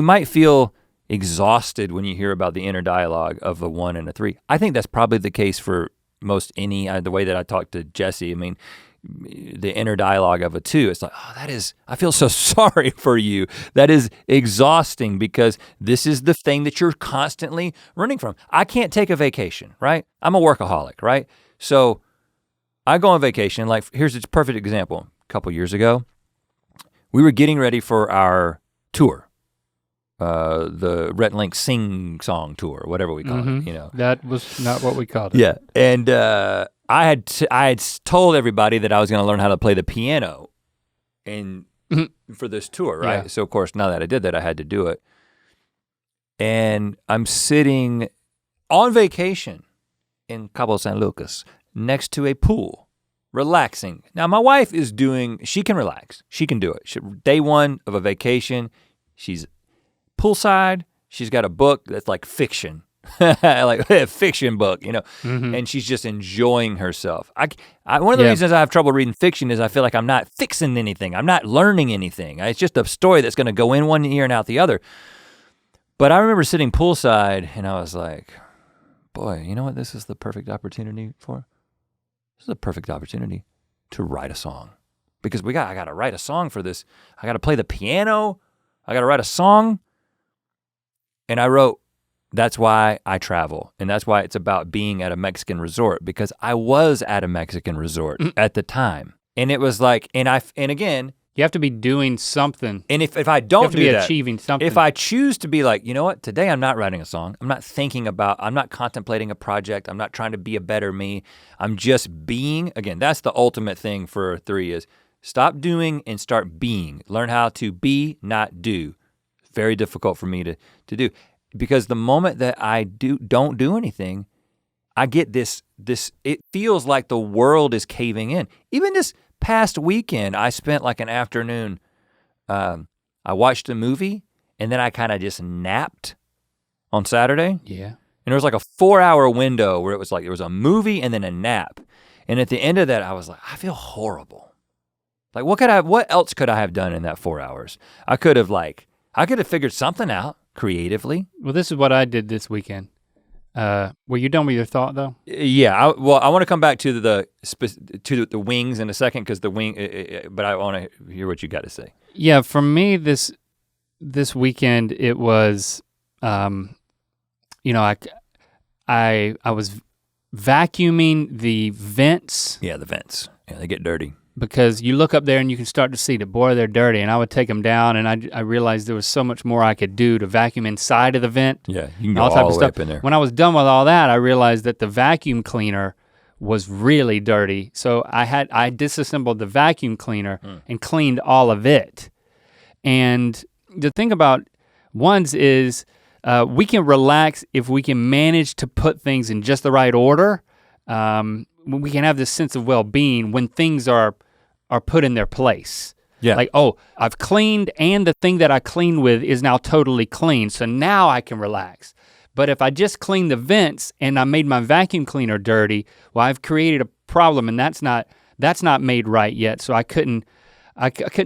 Speaker 1: might feel exhausted when you hear about the inner dialogue of a 1 and a 3. I think that's probably the case for most the way that I talked to Jesse. I mean, the inner dialogue of a 2, it's like, I feel so sorry for you. That is exhausting because this is the thing that you're constantly running from. I can't take a vacation, right? I'm a workaholic, right? So I go on vacation, like here's a perfect example. A couple years ago, we were getting ready for our tour, the Rhett and Link Sing Song Tour, whatever we call it, you know.
Speaker 2: That was not what we called it.
Speaker 1: Yeah, and I had told everybody that I was gonna learn how to play the piano for this tour, right? Yeah. So of course, now that I did that, I had to do it. And I'm sitting on vacation in Cabo San Lucas next to a pool, relaxing. Now my wife she can relax, she can do it. Day 1 of a vacation, she's poolside, she's got a book that's like fiction, like a fiction book, you know, and she's just enjoying herself. One of the reasons I have trouble reading fiction is I feel like I'm not fixing anything, I'm not learning anything. It's just a story that's gonna go in one ear and out the other. But I remember sitting poolside and I was like, boy, you know what this is the perfect opportunity for? This is a perfect opportunity to write a song because I gotta write a song for this. I gotta play the piano, I gotta write a song. And I wrote, that's why I travel. And that's why it's about being at a Mexican resort, because I was at a Mexican resort at the time. And it was like, and again,
Speaker 2: you have to be doing something.
Speaker 1: And if I don't do that,
Speaker 2: achieving something.
Speaker 1: If I choose to be like, you know what, today I'm not writing a song. I'm not contemplating a project. I'm not trying to be a better me. I'm just being. Again, that's the ultimate thing for 3 is stop doing and start being. Learn how to be, not do. Very difficult for me to do. Because the moment that I don't do anything, I get this, it feels like the world is caving in. Even this past weekend, I spent like an afternoon, I watched a movie and then I kind of just napped on Saturday. Yeah. And there was like a 4-hour window where it was like, there was a movie and then a nap. And at the end of that, I was like, I feel horrible. Like what else could I have done in that 4 hours? I could have figured something out creatively.
Speaker 2: Well, this is what I did this weekend. Were you done with your thought though?
Speaker 1: Yeah, I want to come back to the wings in a second because but I want to hear what you got to say.
Speaker 2: Yeah, for me this weekend it was, you know, I was vacuuming the vents.
Speaker 1: Yeah, the vents. Yeah, they get dirty.
Speaker 2: Because you look up there and you can start to see that, boy, they're dirty. And I would take them down and I realized there was so much more I could do to vacuum inside of the vent.
Speaker 1: Yeah, you can go all the way up in there.
Speaker 2: When I was done with all that, I realized that the vacuum cleaner was really dirty. So I disassembled the vacuum cleaner and cleaned all of it. And the thing about ones is we can relax if we can manage to put things in just the right order. We can have this sense of well-being when things are put in their place.
Speaker 1: Yeah.
Speaker 2: Like, oh, I've cleaned and the thing that I cleaned with is now totally clean, so now I can relax. But if I just clean the vents and I made my vacuum cleaner dirty, well, I've created a problem and that's not made right yet, so I couldn't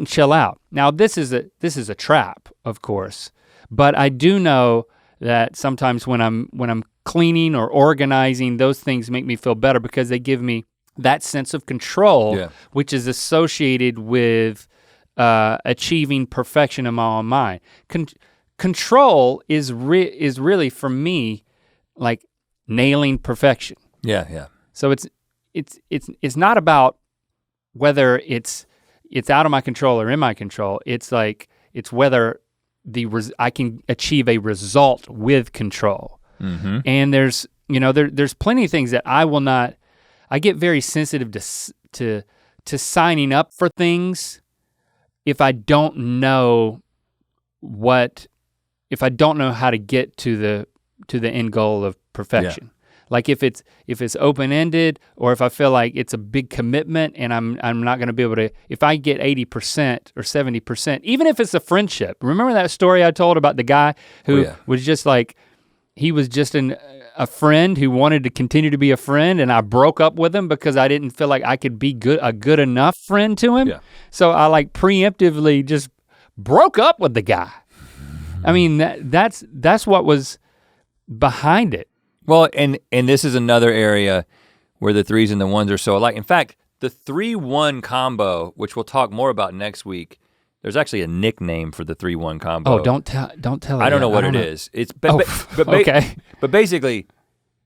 Speaker 2: chill out. Now this is a trap, of course, but I do know that sometimes when I'm cleaning or organizing, those things make me feel better because they give me that sense of control, which is associated with achieving perfection in my own mind. Control is really for me like nailing perfection.
Speaker 1: Yeah.
Speaker 2: So it's not about whether it's out of my control or in my control. It's whether I can achieve a result with control.
Speaker 1: Mm-hmm.
Speaker 2: And there's plenty of things that I get very sensitive to signing up for things if I don't know how to get to the end goal of perfection. Like if it's open-ended or if I feel like it's a big commitment and I'm not gonna be able to, if I get 80% or 70%, even if it's a friendship. Remember that story I told about the guy who was just like, he was just a friend who wanted to continue to be a friend and I broke up with him because I didn't feel like I could be a good enough friend to him. Yeah. So I like preemptively just broke up with the guy. I mean, that's what was behind it.
Speaker 1: Well, and this is another area where the threes and the ones are so alike. In fact, the 3-1 combo, which we'll talk more about next week, there's actually a nickname for the 3-1 combo.
Speaker 2: Oh, don't tell it.
Speaker 1: I don't know what it is. It's
Speaker 2: okay.
Speaker 1: But basically,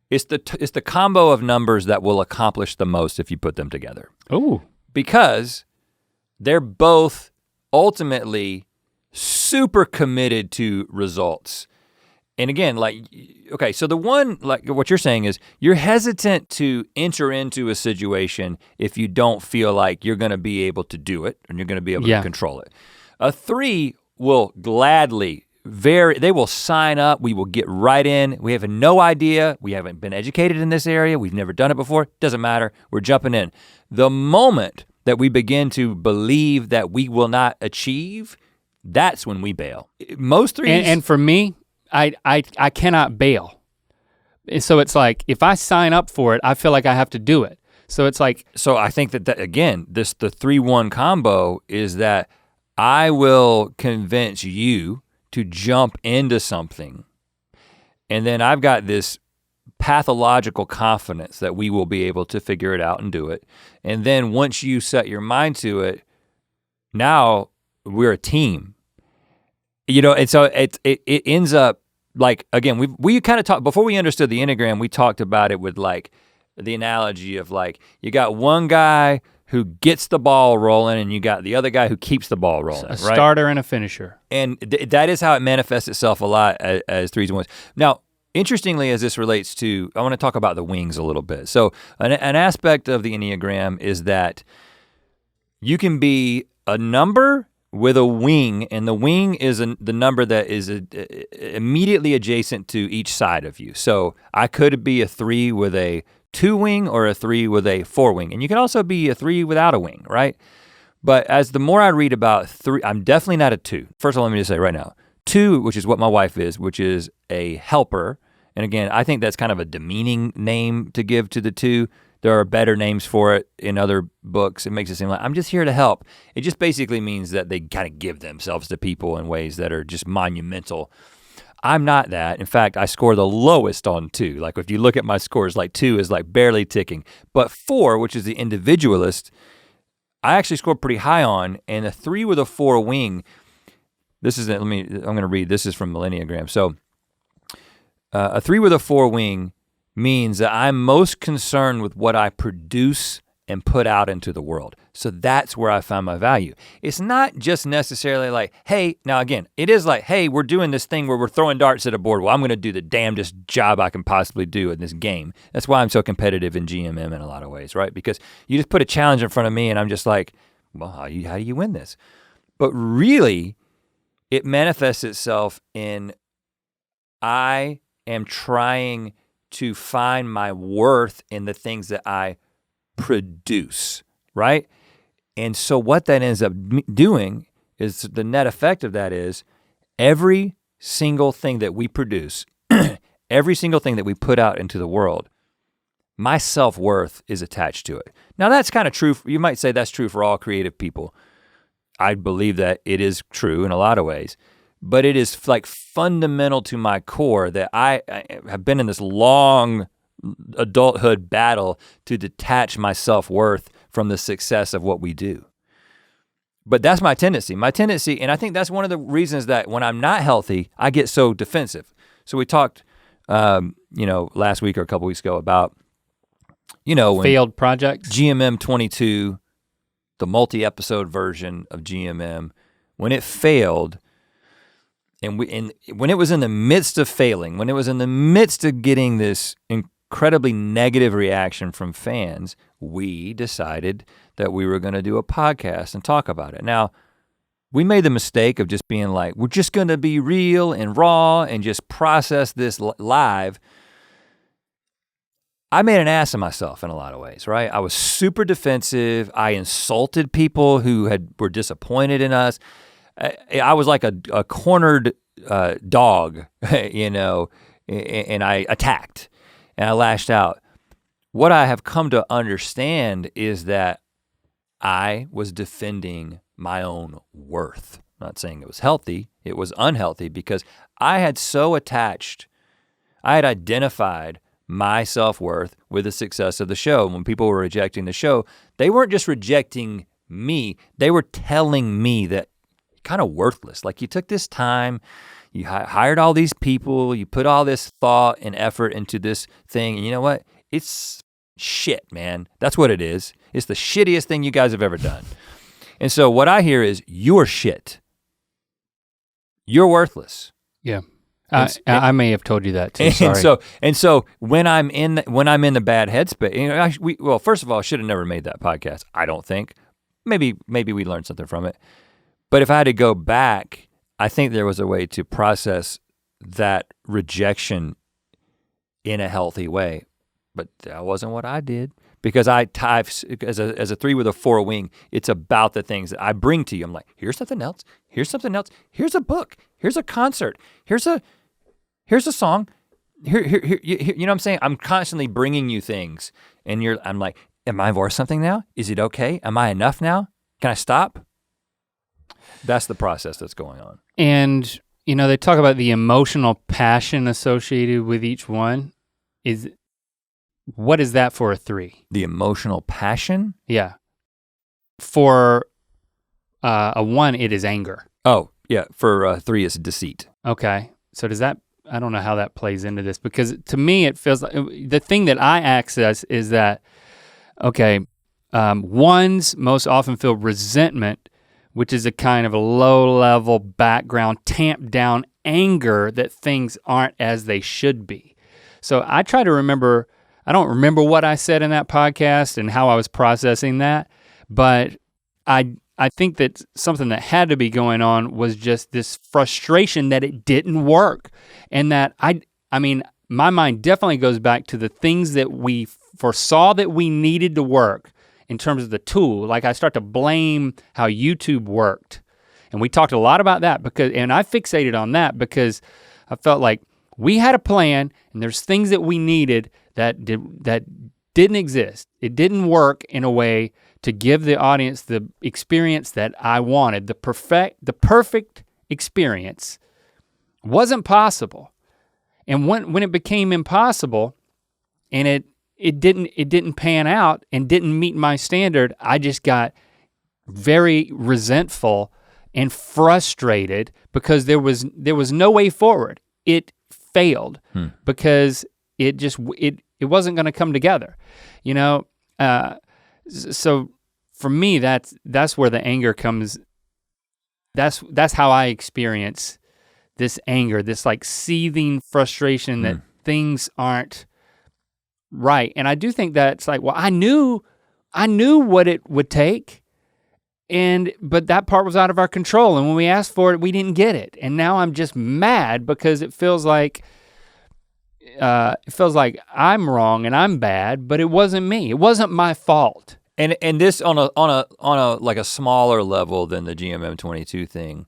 Speaker 1: it's the combo of numbers that will accomplish the most if you put them together.
Speaker 2: Oh.
Speaker 1: Because they're both ultimately super committed to results. And again, okay, so the one, like what you're saying is you're hesitant to enter into a situation if you don't feel like you're gonna be able to do it and you're gonna be able to control it. A 3 will gladly, they will sign up, we will get right in. We have no idea, we haven't been educated in this area, we've never done it before, doesn't matter, we're jumping in. The moment that we begin to believe that we will not achieve, that's when we bail. Most 3s.
Speaker 2: And for me, I cannot bail. So it's like, if I sign up for it, I feel like I have to do it. So it's like.
Speaker 1: So I think that again, the 3-1 combo is that I will convince you to jump into something. And then I've got this pathological confidence that we will be able to figure it out and do it. And then once you set your mind to it, now we're a team. And so it ends up like, again, we kind of talked, before we understood the Enneagram, we talked about it with like the analogy of like, you got one guy who gets the ball rolling and you got the other guy who keeps the ball rolling,
Speaker 2: a starter and a finisher.
Speaker 1: And that is how it manifests itself a lot as 3s and 1s. Now, interestingly, as this relates to, I wanna talk about the wings a little bit. So an aspect of the Enneagram is that you can be a number with a wing, and the wing is the number that is immediately adjacent to each side of you. So I could be a 3 with a 2 wing or a 3 with a 4 wing. And you can also be a 3 without a wing, right? But as the more I read about 3, I'm definitely not a 2. First of all, let me just say right now, 2, which is what my wife is, which is a helper. And again, I think that's kind of a demeaning name to give to the 2. There are better names for it in other books. It makes it seem like I'm just here to help. It just basically means that they kind of give themselves to people in ways that are just monumental. I'm not that. In fact, I score the lowest on 2. Like if you look at my scores, like 2 is like barely ticking. But 4, which is the individualist, I actually scored pretty high on, and a 3 with a 4 wing, I'm gonna read, this is from Enneagram. So a 3 with a 4 wing means that I'm most concerned with what I produce and put out into the world. So that's where I find my value. It's not just necessarily like, hey, now again, it is like, hey, we're doing this thing where we're throwing darts at a board. Well, I'm gonna do the damnedest job I can possibly do in this game. That's why I'm so competitive in GMM in a lot of ways, right? Because you just put a challenge in front of me and I'm just like, well, how do you win this? But really, it manifests itself in I am trying to find my worth in the things that I produce, right? And so what that ends up doing is the net effect of that is every single thing that we produce, every single thing that we put out into the world, my self-worth is attached to it. Now that's kind of true, you might say that's true for all creative people. I believe that it is true in a lot of ways, but it is like fundamental to my core that I have been in this long adulthood battle to detach my self-worth from the success of what we do. But that's my tendency, and I think that's one of the reasons that when I'm not healthy, I get so defensive. So we talked, last week or a couple weeks ago about, when
Speaker 2: failed projects.
Speaker 1: GMM 22, the multi-episode version of GMM, when it failed, and when it was in the midst of failing, when it was in the midst of getting this incredibly negative reaction from fans, we decided that we were gonna do a podcast and talk about it. Now, we made the mistake of just being like, we're just gonna be real and raw and just process this live. I made an ass of myself in a lot of ways, right? I was super defensive. I insulted people who were disappointed in us. I was like a cornered dog, and I attacked and I lashed out. What I have come to understand is that I was defending my own worth. I'm not saying it was healthy, it was unhealthy because I had identified my self-worth with the success of the show. When people were rejecting the show, they weren't just rejecting me, they were telling me that you're kind of worthless. Like you took this time, you hired all these people, you put all this thought and effort into this thing, and you know what? It's shit, man. That's what it is. It's the shittiest thing you guys have ever done. And so what I hear is, you're shit. You're worthless.
Speaker 2: Yeah. I may have told you that too. Sorry.
Speaker 1: And so when I'm in the bad headspace, first of all, I should have never made that podcast. I don't think. Maybe we learned something from it. But if I had to go back, I think there was a way to process that rejection in a healthy way. But that wasn't what I did because as a 3 with a 4 wing, it's about the things that I bring to you. I'm like, here's something else. Here's a book. Here's a concert. Here's a song. Here, you know what I'm saying? I'm constantly bringing you things, and I'm like, am I worth something now? Is it okay? Am I enough now? Can I stop? That's the process that's going on.
Speaker 2: And they talk about the emotional passion associated with each one. What is that for a 3?
Speaker 1: The emotional passion?
Speaker 2: Yeah. For a 1, it is anger.
Speaker 1: Oh, yeah, for 3 it's deceit.
Speaker 2: Okay, so I don't know how that plays into this because to me it feels like, the thing that I access is that, okay, 1s most often feel resentment, which is a kind of a low-level background, tamped down anger that things aren't as they should be. So I try to remember, I don't remember what I said in that podcast and how I was processing that, but I think that something that had to be going on was just this frustration that it didn't work. And that I mean, my mind definitely goes back to the things that we foresaw that we needed to work in terms of the tool. Like I start to blame how YouTube worked. And we talked a lot about that and I fixated on that because I felt like we had a plan and there's things that we needed that didn't exist. It didn't work in a way to give the audience the experience that I wanted. The perfect experience wasn't possible. And when it became impossible and it didn't pan out and didn't meet my standard, I just got very resentful and frustrated because there was no way forward. It failed because it wasn't gonna come together. So for me, that's where the anger comes. That's how I experience this anger, this like seething frustration that things aren't right. And I do think that's like, well, I knew what it would take, but that part was out of our control. And when we asked for it, we didn't get it. And now I'm just mad because it feels like I'm wrong and I'm bad, but it wasn't me. It wasn't my fault.
Speaker 1: And this on a like a smaller level than the GMM 22 thing,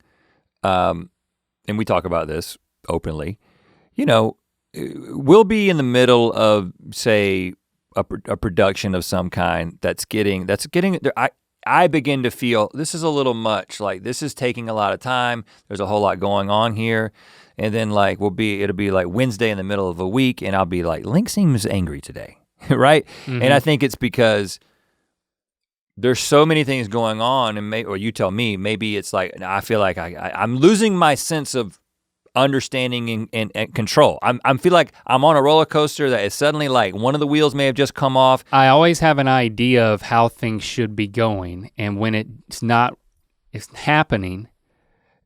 Speaker 1: and we talk about this openly. You know, we'll be in the middle of, say, a production of some kind that's getting. I begin to feel this is a little much. Like this is taking a lot of time. There's a whole lot going on here, and then like it'll be like Wednesday in the middle of a week, and I'll be like, Link seems angry today, right? Mm-hmm. And I think it's because there's so many things going on, and or you tell me, maybe it's like, I feel like I'm losing my sense of understanding and control. I feel like I'm on a roller coaster that is suddenly like one of the wheels may have just come off.
Speaker 2: I always have an idea of how things should be going, and when it's happening,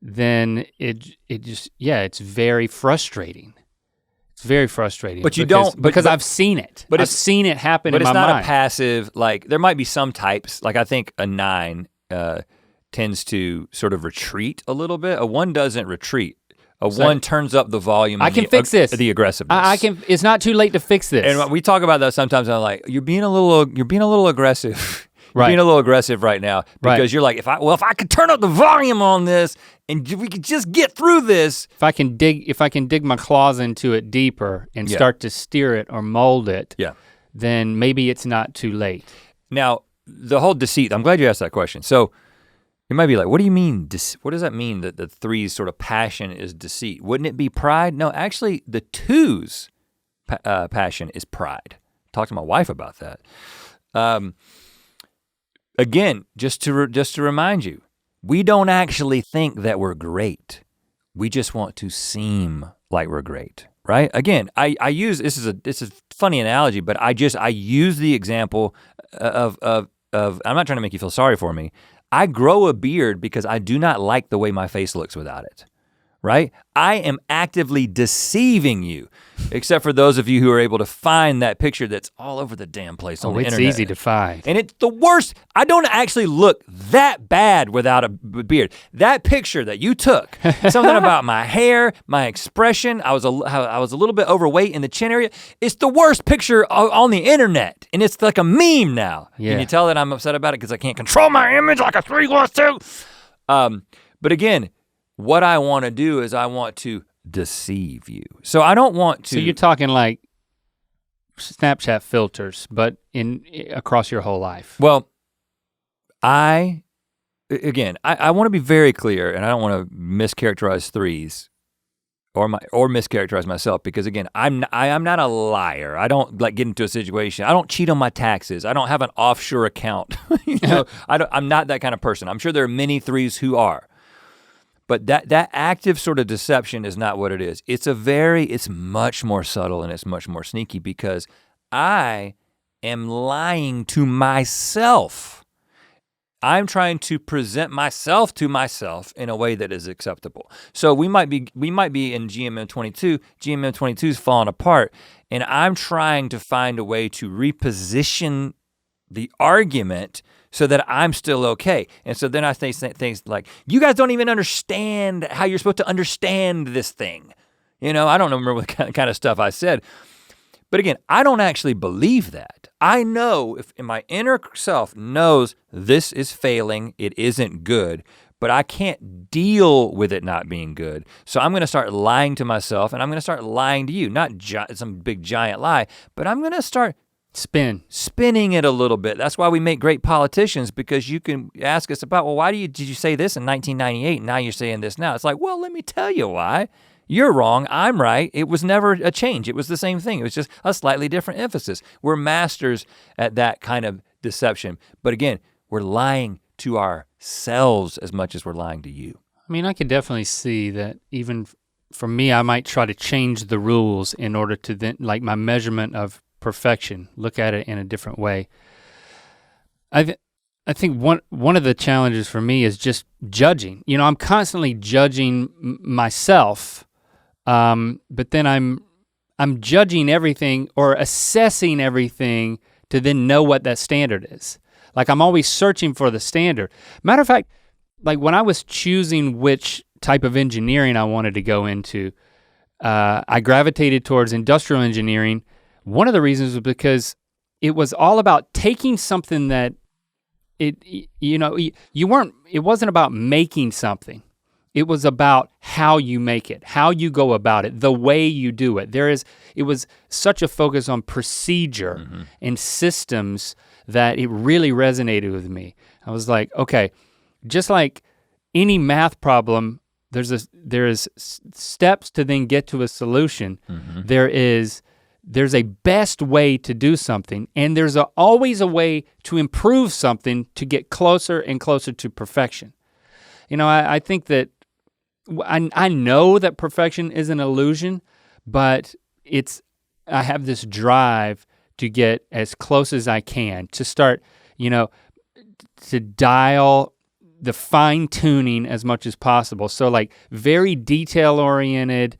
Speaker 2: then it's very frustrating. It's very frustrating.
Speaker 1: But
Speaker 2: because I've seen it. But I've seen it happen in my mind.
Speaker 1: But it's not a passive, like there might be some types, like I think a 9 tends to sort of retreat a little bit. A 1 doesn't retreat. A 1 turns up the volume.
Speaker 2: I can fix this.
Speaker 1: The aggressiveness.
Speaker 2: I can. It's not too late to fix this.
Speaker 1: And we talk about that sometimes. I'm like, you're being a little aggressive.
Speaker 2: Right.
Speaker 1: Being a little aggressive right now because you're like, if I could turn up the volume on this and we could just get through this.
Speaker 2: If I can dig my claws into it deeper and start to steer it or mold it, then maybe it's not too late.
Speaker 1: Now, the whole deceit, I'm glad you asked that question. So you might be like, what do you mean? What does that mean that the 3's sort of passion is deceit? Wouldn't it be pride? No, actually the 2's passion is pride. Talk to my wife about that. Again, just to remind you, we don't actually think that we're great. We just want to seem like we're great, right? Again, I use, this is a funny analogy, but I use the example of I'm not trying to make you feel sorry for me. I grow a beard because I do not like the way my face looks without it, right? I am actively deceiving you, except for those of you who are able to find that picture that's all over the damn place on the internet.
Speaker 2: It's easy to find.
Speaker 1: And it's the worst. I don't actually look that bad without a beard. That picture that you took, something about my hair, my expression, I was a little bit overweight in the chin area. It's the worst picture on the internet, and it's like a meme now. Yeah. Can you tell that I'm upset about it because I can't control my image like a 3 wants to? But again, what I want to do is I want to deceive you. So I don't want to.
Speaker 2: So you're talking like Snapchat filters, but across your whole life.
Speaker 1: Well, I want to be very clear, and I don't want to mischaracterize 3's or mischaracterize myself, because again, I am not a liar. I don't like get into a situation. I don't cheat on my taxes. I don't have an offshore account. I'm not that kind of person. I'm sure there are many 3's who are. But that active sort of deception is not what it is. It's much more subtle and it's much more sneaky because I am lying to myself. I'm trying to present myself to myself in a way that is acceptable. So we might be in GMM 22, GMM 22 is falling apart, and I'm trying to find a way to reposition the argument so that I'm still okay. And so then I say things like, you guys don't even understand how you're supposed to understand this thing. You know, I don't remember what kind of stuff I said. But again, I don't actually believe that. I know if my inner self knows this is failing, it isn't good, but I can't deal with it not being good. So I'm gonna start lying to myself, and I'm gonna start lying to you. Not some big giant lie, but I'm gonna start spinning it a little bit. That's why we make great politicians, because you can ask us about, well, why did you say this in 1998 and now you're saying this now? It's like, well, let me tell you why. You're wrong, I'm right. It was never a change. It was the same thing. It was just a slightly different emphasis. We're masters at that kind of deception. But again, we're lying to ourselves as much as we're lying to you.
Speaker 2: I mean, I could definitely see that even for me, I might try to change the rules in order to then, like my measurement of perfection, look at it in a different way. I think one of the challenges for me is just judging. You know, I'm constantly judging myself, but then I'm judging everything or assessing everything to then know what that standard is. Like I'm always searching for the standard. Matter of fact, like when I was choosing which type of engineering I wanted to go into, I gravitated towards industrial engineering. One of the reasons was because it was all about taking something that it wasn't about making something. It was about how you make it, how you go about it, the way you do it. It was such a focus on procedure and systems that it really resonated with me. I was like, okay, just like any math problem, there is steps to then get to a solution. There's a best way to do something, and there's always a way to improve something to get closer and closer to perfection. You know, I think that I know that perfection is an illusion, but I have this drive to get as close as I can, to start, you know, to dial the fine tuning as much as possible. So like very detail oriented,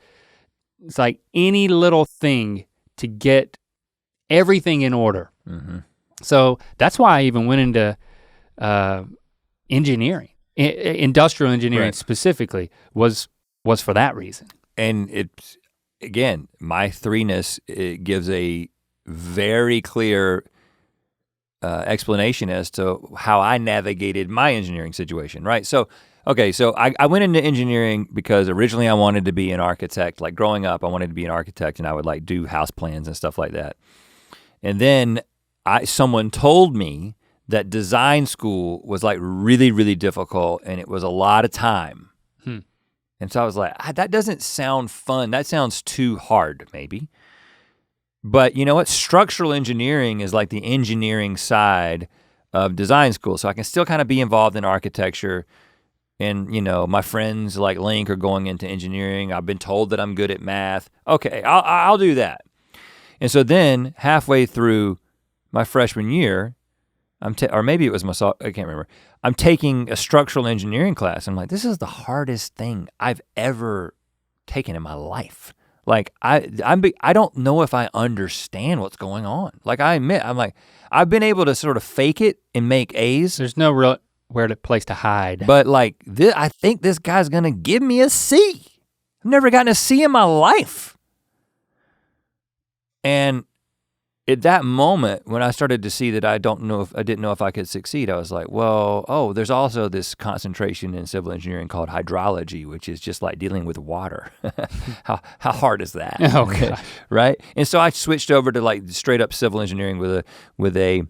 Speaker 2: it's like any little thing to get everything in order. So that's why I even went into engineering. Industrial engineering specifically was for that reason.
Speaker 1: And it's, again, my threeness, it gives a very clear explanation as to how I navigated my engineering situation, right? So, okay, so I went into engineering because originally I wanted to be an architect. Like growing up, I wanted to be an architect and I would like do house plans and stuff like that. And then someone told me that design school was like really, really difficult and it was a lot of time. And so I was like, that doesn't sound fun. That sounds too hard, maybe. But you know what? Structural engineering is like the engineering side of design school. So I can still kind of be involved in architecture. And you know, my friends like Link are going into engineering. I've been told that I'm good at math. Okay, I'll do that. And so then halfway through my freshman year, or maybe it was I can't remember. I'm taking a structural engineering class. I'm like, this is the hardest thing I've ever taken in my life. Like I don't know if I understand what's going on. Like I admit, I've been able to sort of fake it and make A's.
Speaker 2: There's no real place to hide.
Speaker 1: But like I think this guy's gonna give me a C. I've never gotten a C in my life. And at that moment, when I started to see that I didn't know if I could succeed, I was like, well, there's also this concentration in civil engineering called hydrology, which is just like dealing with water. How hard is that?
Speaker 2: Oh gosh.
Speaker 1: Right? And so I switched over to like straight up civil engineering with a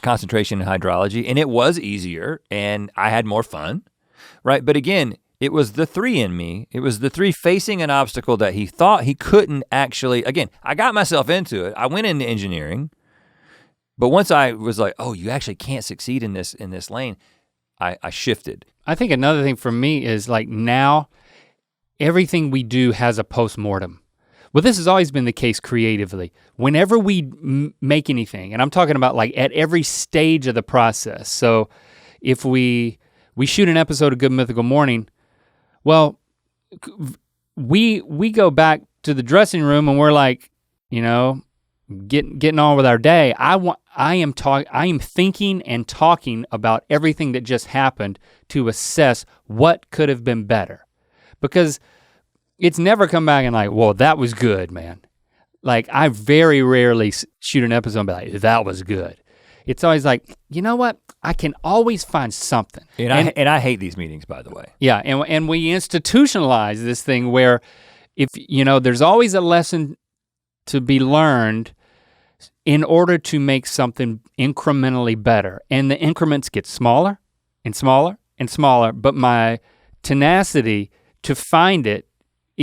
Speaker 1: concentration in hydrology, and it was easier and I had more fun, right? But again, it was the 3 in me. It was the 3 facing an obstacle that he thought he couldn't actually, again, I got myself into it. I went into engineering, but once I was like, oh, you actually can't succeed in this lane, I shifted.
Speaker 2: I think another thing for me is like now, everything we do has a postmortem. Well, this has always been the case creatively. Whenever we make anything, and I'm talking about like at every stage of the process. So if we shoot an episode of Good Mythical Morning, well, we go back to the dressing room and we're like, you know, getting on with our day. I am thinking and talking about everything that just happened to assess what could have been better. Because it's never come back and like, well, that was good, man. Like I very rarely shoot an episode and be like, that was good. It's always like, you know what? I can always find something.
Speaker 1: And I hate these meetings, by the way.
Speaker 2: Yeah, and we institutionalize this thing where if, you know, there's always a lesson to be learned in order to make something incrementally better. And the increments get smaller and smaller and smaller, but my tenacity to find it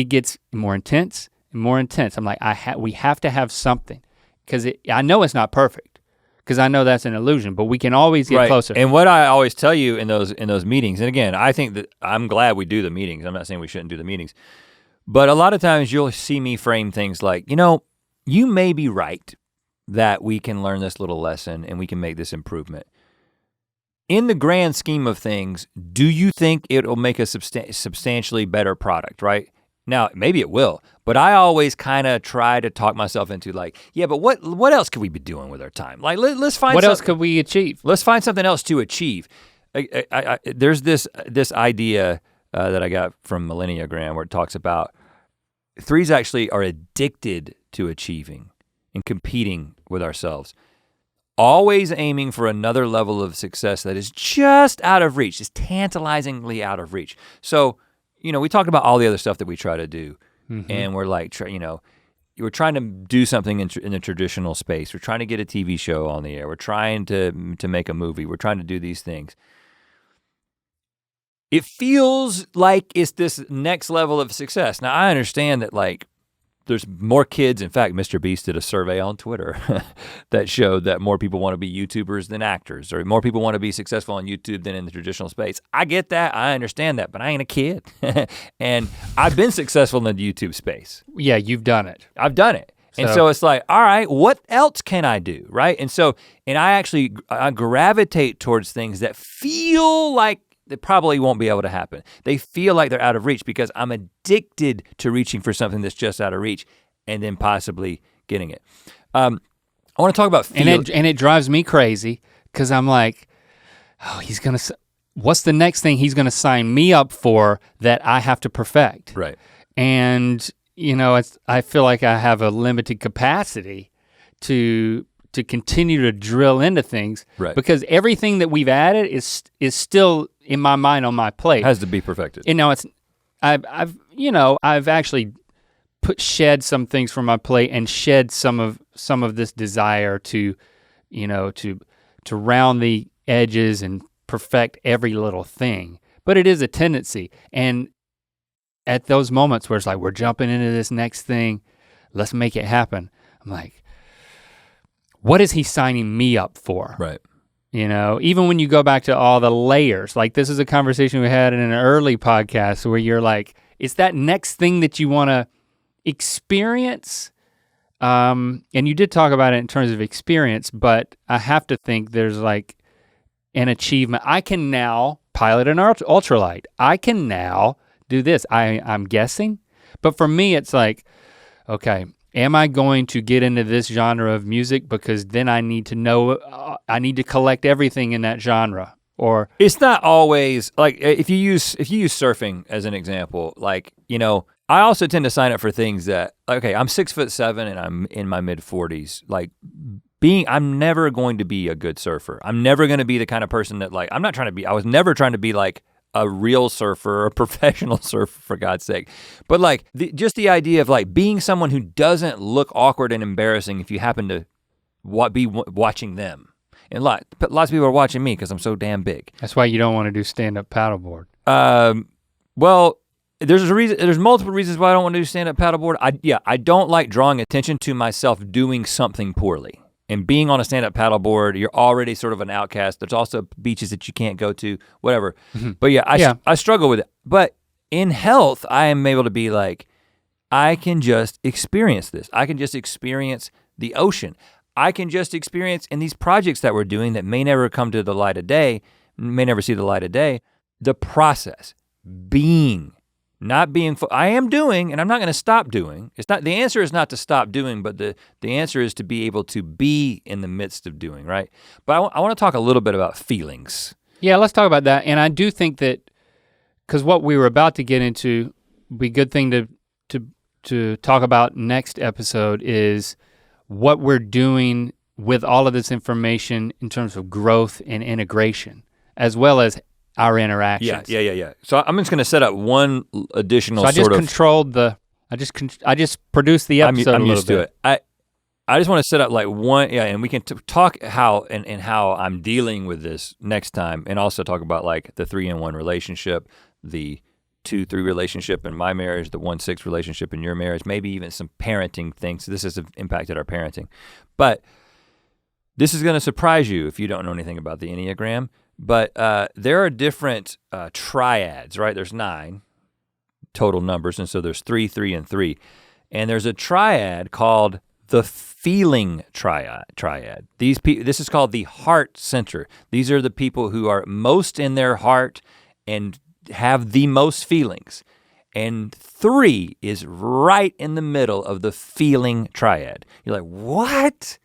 Speaker 2: gets more intense and more intense. I'm like, we have to have something because I know it's not perfect. Because I know that's an illusion, but we can always get closer.
Speaker 1: And what I always tell you in those meetings, and again, I think that I'm glad we do the meetings. I'm not saying we shouldn't do the meetings, but a lot of times you'll see me frame things like, you know, you may be right that we can learn this little lesson and we can make this improvement. in the grand scheme of things, do you think it'll make a substantially better product, right? Now, maybe it will, but I always kind of try to talk myself into like, yeah, but what else could we be doing with our time? Like, let's find
Speaker 2: what else could we achieve?
Speaker 1: Let's find something else to achieve. There's this idea that I got from Enneagram where it talks about threes actually are addicted to achieving and competing with ourselves. Always aiming for another level of success that is just out of reach, just tantalizingly out of reach. So, we talked about all the other stuff that we try to do, and we're like, we're trying to do something in the traditional space. We're trying to get a TV show on the air. We're trying to make a movie. We're trying to do these things. It feels like it's this next level of success. Now, I understand that there's more kids. In fact, Mr. Beast did a survey on Twitter that showed that more people want to be YouTubers than actors, or more people want to be successful on YouTube than in the traditional space. I get that, I understand that, but I ain't a kid. And I've been successful in the YouTube space.
Speaker 2: Yeah, you've done it.
Speaker 1: I've done it. And so it's like, all right, what else can I do, right? And I gravitate towards things that feel like they probably won't be able to happen. They feel like they're out of reach because I'm addicted to reaching for something that's just out of reach and then possibly getting it. I want to talk about
Speaker 2: and it drives me crazy because I'm like, oh, what's the next thing he's gonna sign me up for that I have to perfect?
Speaker 1: Right.
Speaker 2: And I feel like I have a limited capacity to continue to drill into things,
Speaker 1: right?
Speaker 2: Because everything that we've added is still in my mind on my plate.
Speaker 1: Has to be perfected.
Speaker 2: And now I've actually shed some things from my plate and shed some of this desire to round the edges and perfect every little thing. But it is a tendency, and at those moments where it's like we're jumping into this next thing, let's make it happen. I'm like, what is he signing me up for?
Speaker 1: Right.
Speaker 2: Even when you go back to all the layers, like this is a conversation we had in an early podcast where you're like, it's that next thing that you wanna experience. And you did talk about it in terms of experience, but I have to think there's like an achievement. I can now pilot an ultralight. I can now do this. I'm guessing, but for me it's like, okay, am I going to get into this genre of music because then I need to know, I need to collect everything in that genre? Or
Speaker 1: it's not always like if you use surfing as an example, I also tend to sign up for things that, okay, I'm 6'7" and I'm in my mid 40s. I'm never going to be a good surfer. I'm never going to be the kind of person that I was never trying to be like a real surfer, a professional surfer, for God's sake. But just the idea of being someone who doesn't look awkward and embarrassing if you happen to be watching them. And lots of people are watching me because I'm so damn big.
Speaker 2: That's why you don't want to do stand-up paddleboard.
Speaker 1: Well, there's multiple reasons why I don't want to do stand-up paddleboard. I don't like drawing attention to myself doing something poorly. And being on a stand-up paddleboard, you're already sort of an outcast. There's also beaches that you can't go to, whatever. Mm-hmm. But I struggle with it. But in health, I am able to be like, I can just experience this. I can just experience the ocean. I can just experience in these projects that we're doing that may never come to the light of day, may never see the light of day, the process, being. Not being, I am doing, and I'm not gonna stop doing. The answer is not to stop doing, but the answer is to be able to be in the midst of doing, right? But I wanna talk a little bit about feelings.
Speaker 2: Yeah, let's talk about that. And I do think that, because what we were about to get into, would be a good thing to talk about next episode is what we're doing with all of this information in terms of growth and integration, as well as our interactions.
Speaker 1: Yeah. So I'm just gonna set up one additional
Speaker 2: I just produced the episode
Speaker 1: I'm
Speaker 2: a little
Speaker 1: used
Speaker 2: bit.
Speaker 1: to it. I just wanna set up one, and we can talk how and how I'm dealing with this next time, and also talk about the 3-in-1 relationship, the 2-3 relationship in my marriage, the 1-6 relationship in your marriage, maybe even some parenting things. This has impacted our parenting. But this is gonna surprise you if you don't know anything about the Enneagram. But there are different triads, right? There's 9 total numbers, and so there's 3, 3, and 3. And there's a triad called the feeling triad. This is called the heart center. These are the people who are most in their heart and have the most feelings. And 3 is right in the middle of the feeling triad. You're like, what?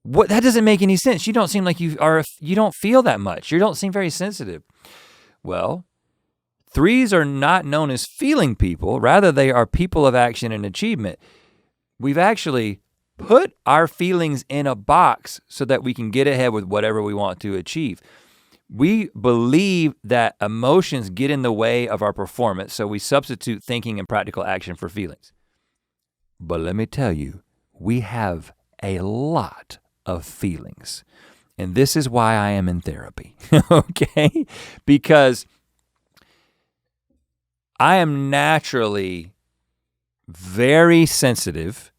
Speaker 1: What? That doesn't make any sense. You don't seem like you don't feel that much. You don't seem very sensitive. Well, 3s are not known as feeling people. Rather, they are people of action and achievement. We've actually put our feelings in a box so that we can get ahead with whatever we want to achieve. We believe that emotions get in the way of our performance, so we substitute thinking and practical action for feelings. But let me tell you, we have a lot of feelings. And this is why I am in therapy, okay? Because I am naturally very sensitive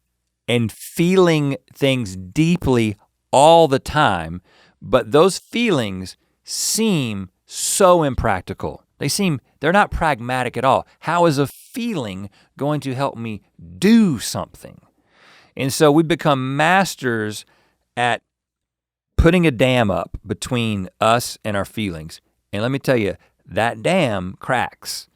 Speaker 1: and feeling things deeply all the time, but those feelings seem so impractical. They're not pragmatic at all. How is a feeling going to help me do something? And so we become masters at putting a dam up between us and our feelings. And let me tell you, that dam cracks.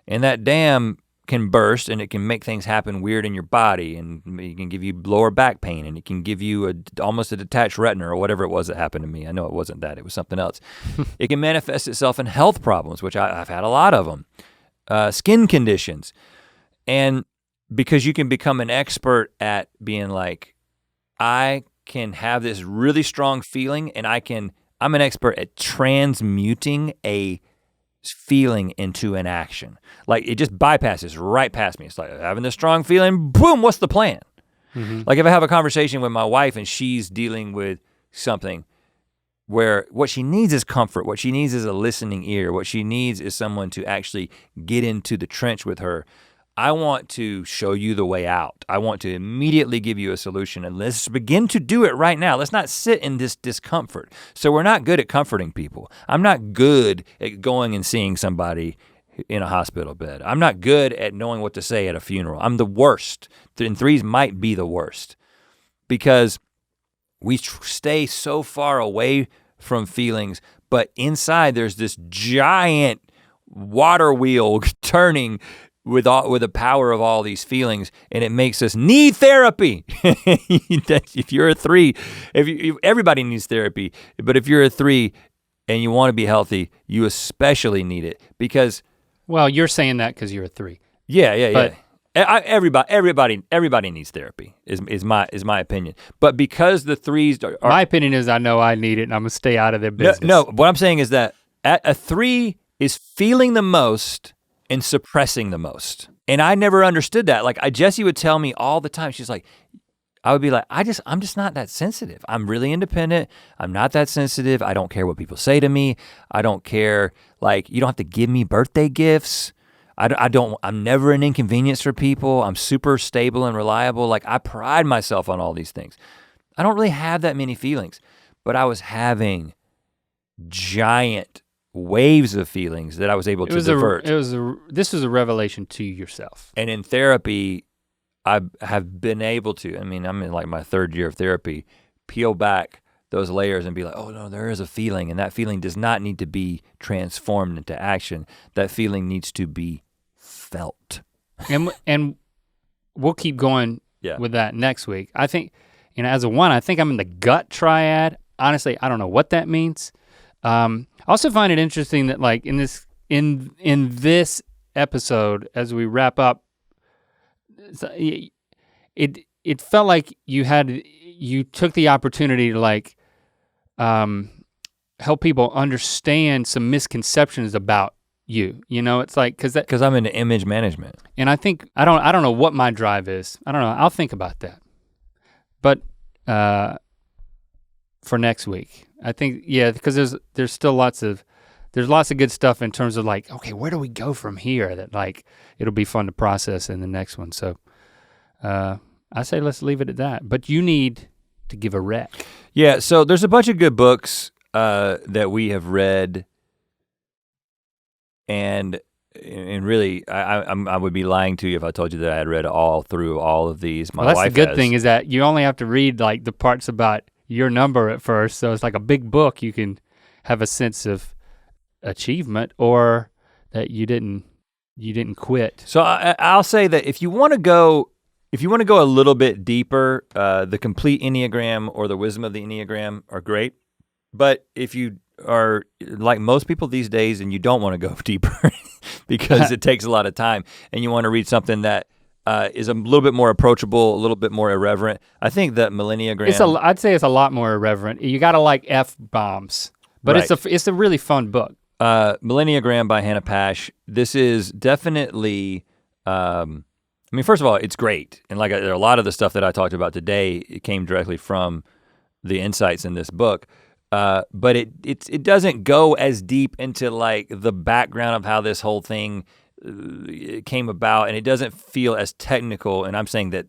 Speaker 1: And that dam can burst and it can make things happen weird in your body, and it can give you lower back pain, and it can give you almost a detached retina or whatever it was that happened to me. I know it wasn't that, it was something else. It can manifest itself in health problems, which I've had a lot of them, skin conditions. And because you can become an expert at being like, I can have this really strong feeling and I'm an expert at transmuting a feeling into an action. Like it just bypasses right past me. It's like having this strong feeling, boom, what's the plan? Mm-hmm. Like if I have a conversation with my wife and she's dealing with something where what she needs is comfort, what she needs is a listening ear, what she needs is someone to actually get into the trench with her. I want to show you the way out. I want to immediately give you a solution, and let's begin to do it right now. Let's not sit in this discomfort. So we're not good at comforting people. I'm not good at going and seeing somebody in a hospital bed. I'm not good at knowing what to say at a funeral. I'm the worst, and 3s might be the worst because we stay so far away from feelings, but inside there's this giant water wheel turning with the power of all these feelings, and it makes us need therapy. If you're a 3, everybody needs therapy, but if you're a 3 and you want to be healthy, you especially need it because.
Speaker 2: Well, you're saying that because you're a 3.
Speaker 1: Yeah. But everybody needs therapy is my opinion. But because the 3s are.
Speaker 2: My opinion is I know I need it and I'm gonna stay out of their business.
Speaker 1: No, what I'm saying is that a 3 is feeling the most and suppressing the most. And I never understood that. Like Jessie would tell me all the time, she's like, I would be like, I'm just not that sensitive. I'm really independent. I'm not that sensitive. I don't care what people say to me. I don't care, like, you don't have to give me birthday gifts. I'm never an inconvenience for people. I'm super stable and reliable. Like I pride myself on all these things. I don't really have that many feelings, but I was having giant waves of feelings that I was able to divert.
Speaker 2: This was a revelation to yourself.
Speaker 1: And in therapy, I have been able to, I'm in like my 3rd year of therapy, peel back those layers and be like, oh no, there is a feeling, and that feeling does not need to be transformed into action. That feeling needs to be felt.
Speaker 2: And we'll keep going with that next week. I think, as a 1, I think I'm in the gut triad. Honestly, I don't know what that means. I also find it interesting that like in this episode, as we wrap up, it felt like you took the opportunity to like help people understand some misconceptions about you. It's like because
Speaker 1: I'm into image management,
Speaker 2: and I think I don't know what my drive is. I don't know. I'll think about that. But for next week, I think because there's still lots of good stuff in terms of like, okay, where do we go from here? That like it'll be fun to process in the next one. So I say let's leave it at that. But you need to give a rec.
Speaker 1: Yeah, so there's a bunch of good books that we have read, and and really, I would be lying to you if I told you that I had read all through all of these. My
Speaker 2: that's
Speaker 1: wife
Speaker 2: the good
Speaker 1: has.
Speaker 2: thing is that you only have to read like the parts about your number at first, so it's like a big book. You can have a sense of achievement or that you didn't quit.
Speaker 1: So I'll say that if you want to go a little bit deeper, the complete Enneagram or the wisdom of the Enneagram are great. But if you are like most people these days and you don't want to go deeper because it takes a lot of time and you want to read something that is a little bit more approachable, a little bit more irreverent, I think that Millenniagram.
Speaker 2: I'd say it's a lot more irreverent. You gotta like F-bombs, but
Speaker 1: Right.
Speaker 2: it's a really fun book.
Speaker 1: Millenniagram by Hannah Pash. This is definitely, I mean, first of all, it's great. And like a lot of the stuff that I talked about today, it came directly from the insights in this book. But it doesn't go as deep into like the background of how this whole thing came about, and it doesn't feel as technical. And I'm saying that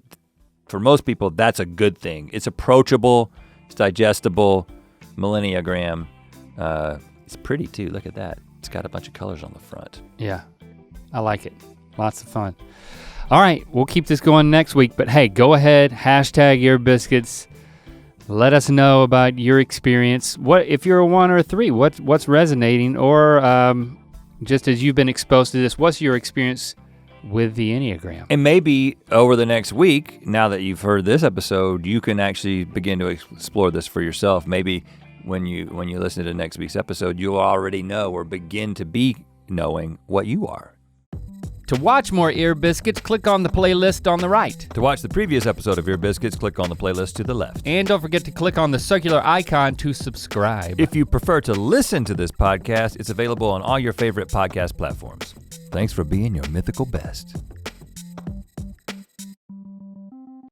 Speaker 1: for most people, that's a good thing. It's approachable, it's digestible. Millenniagram, it's pretty too. Look at that. It's got a bunch of colors on the front.
Speaker 2: Yeah, I like it. Lots of fun. All right, we'll keep this going next week. But hey, go ahead, hashtag Ear Biscuits. Let us know about your experience. What if you're a 1 or a 3? What's resonating, or just as you've been exposed to this, what's your experience with the Enneagram?
Speaker 1: And maybe over the next week, now that you've heard this episode, you can actually begin to explore this for yourself. Maybe when you listen to next week's episode, you'll already know or begin to be knowing what you are.
Speaker 2: To watch more Ear Biscuits, click on the playlist on the right.
Speaker 1: To watch the previous episode of Ear Biscuits, click on the playlist to the left.
Speaker 2: And don't forget to click on the circular icon to subscribe.
Speaker 1: If you prefer to listen to this podcast, it's available on all your favorite podcast platforms. Thanks for being your mythical best.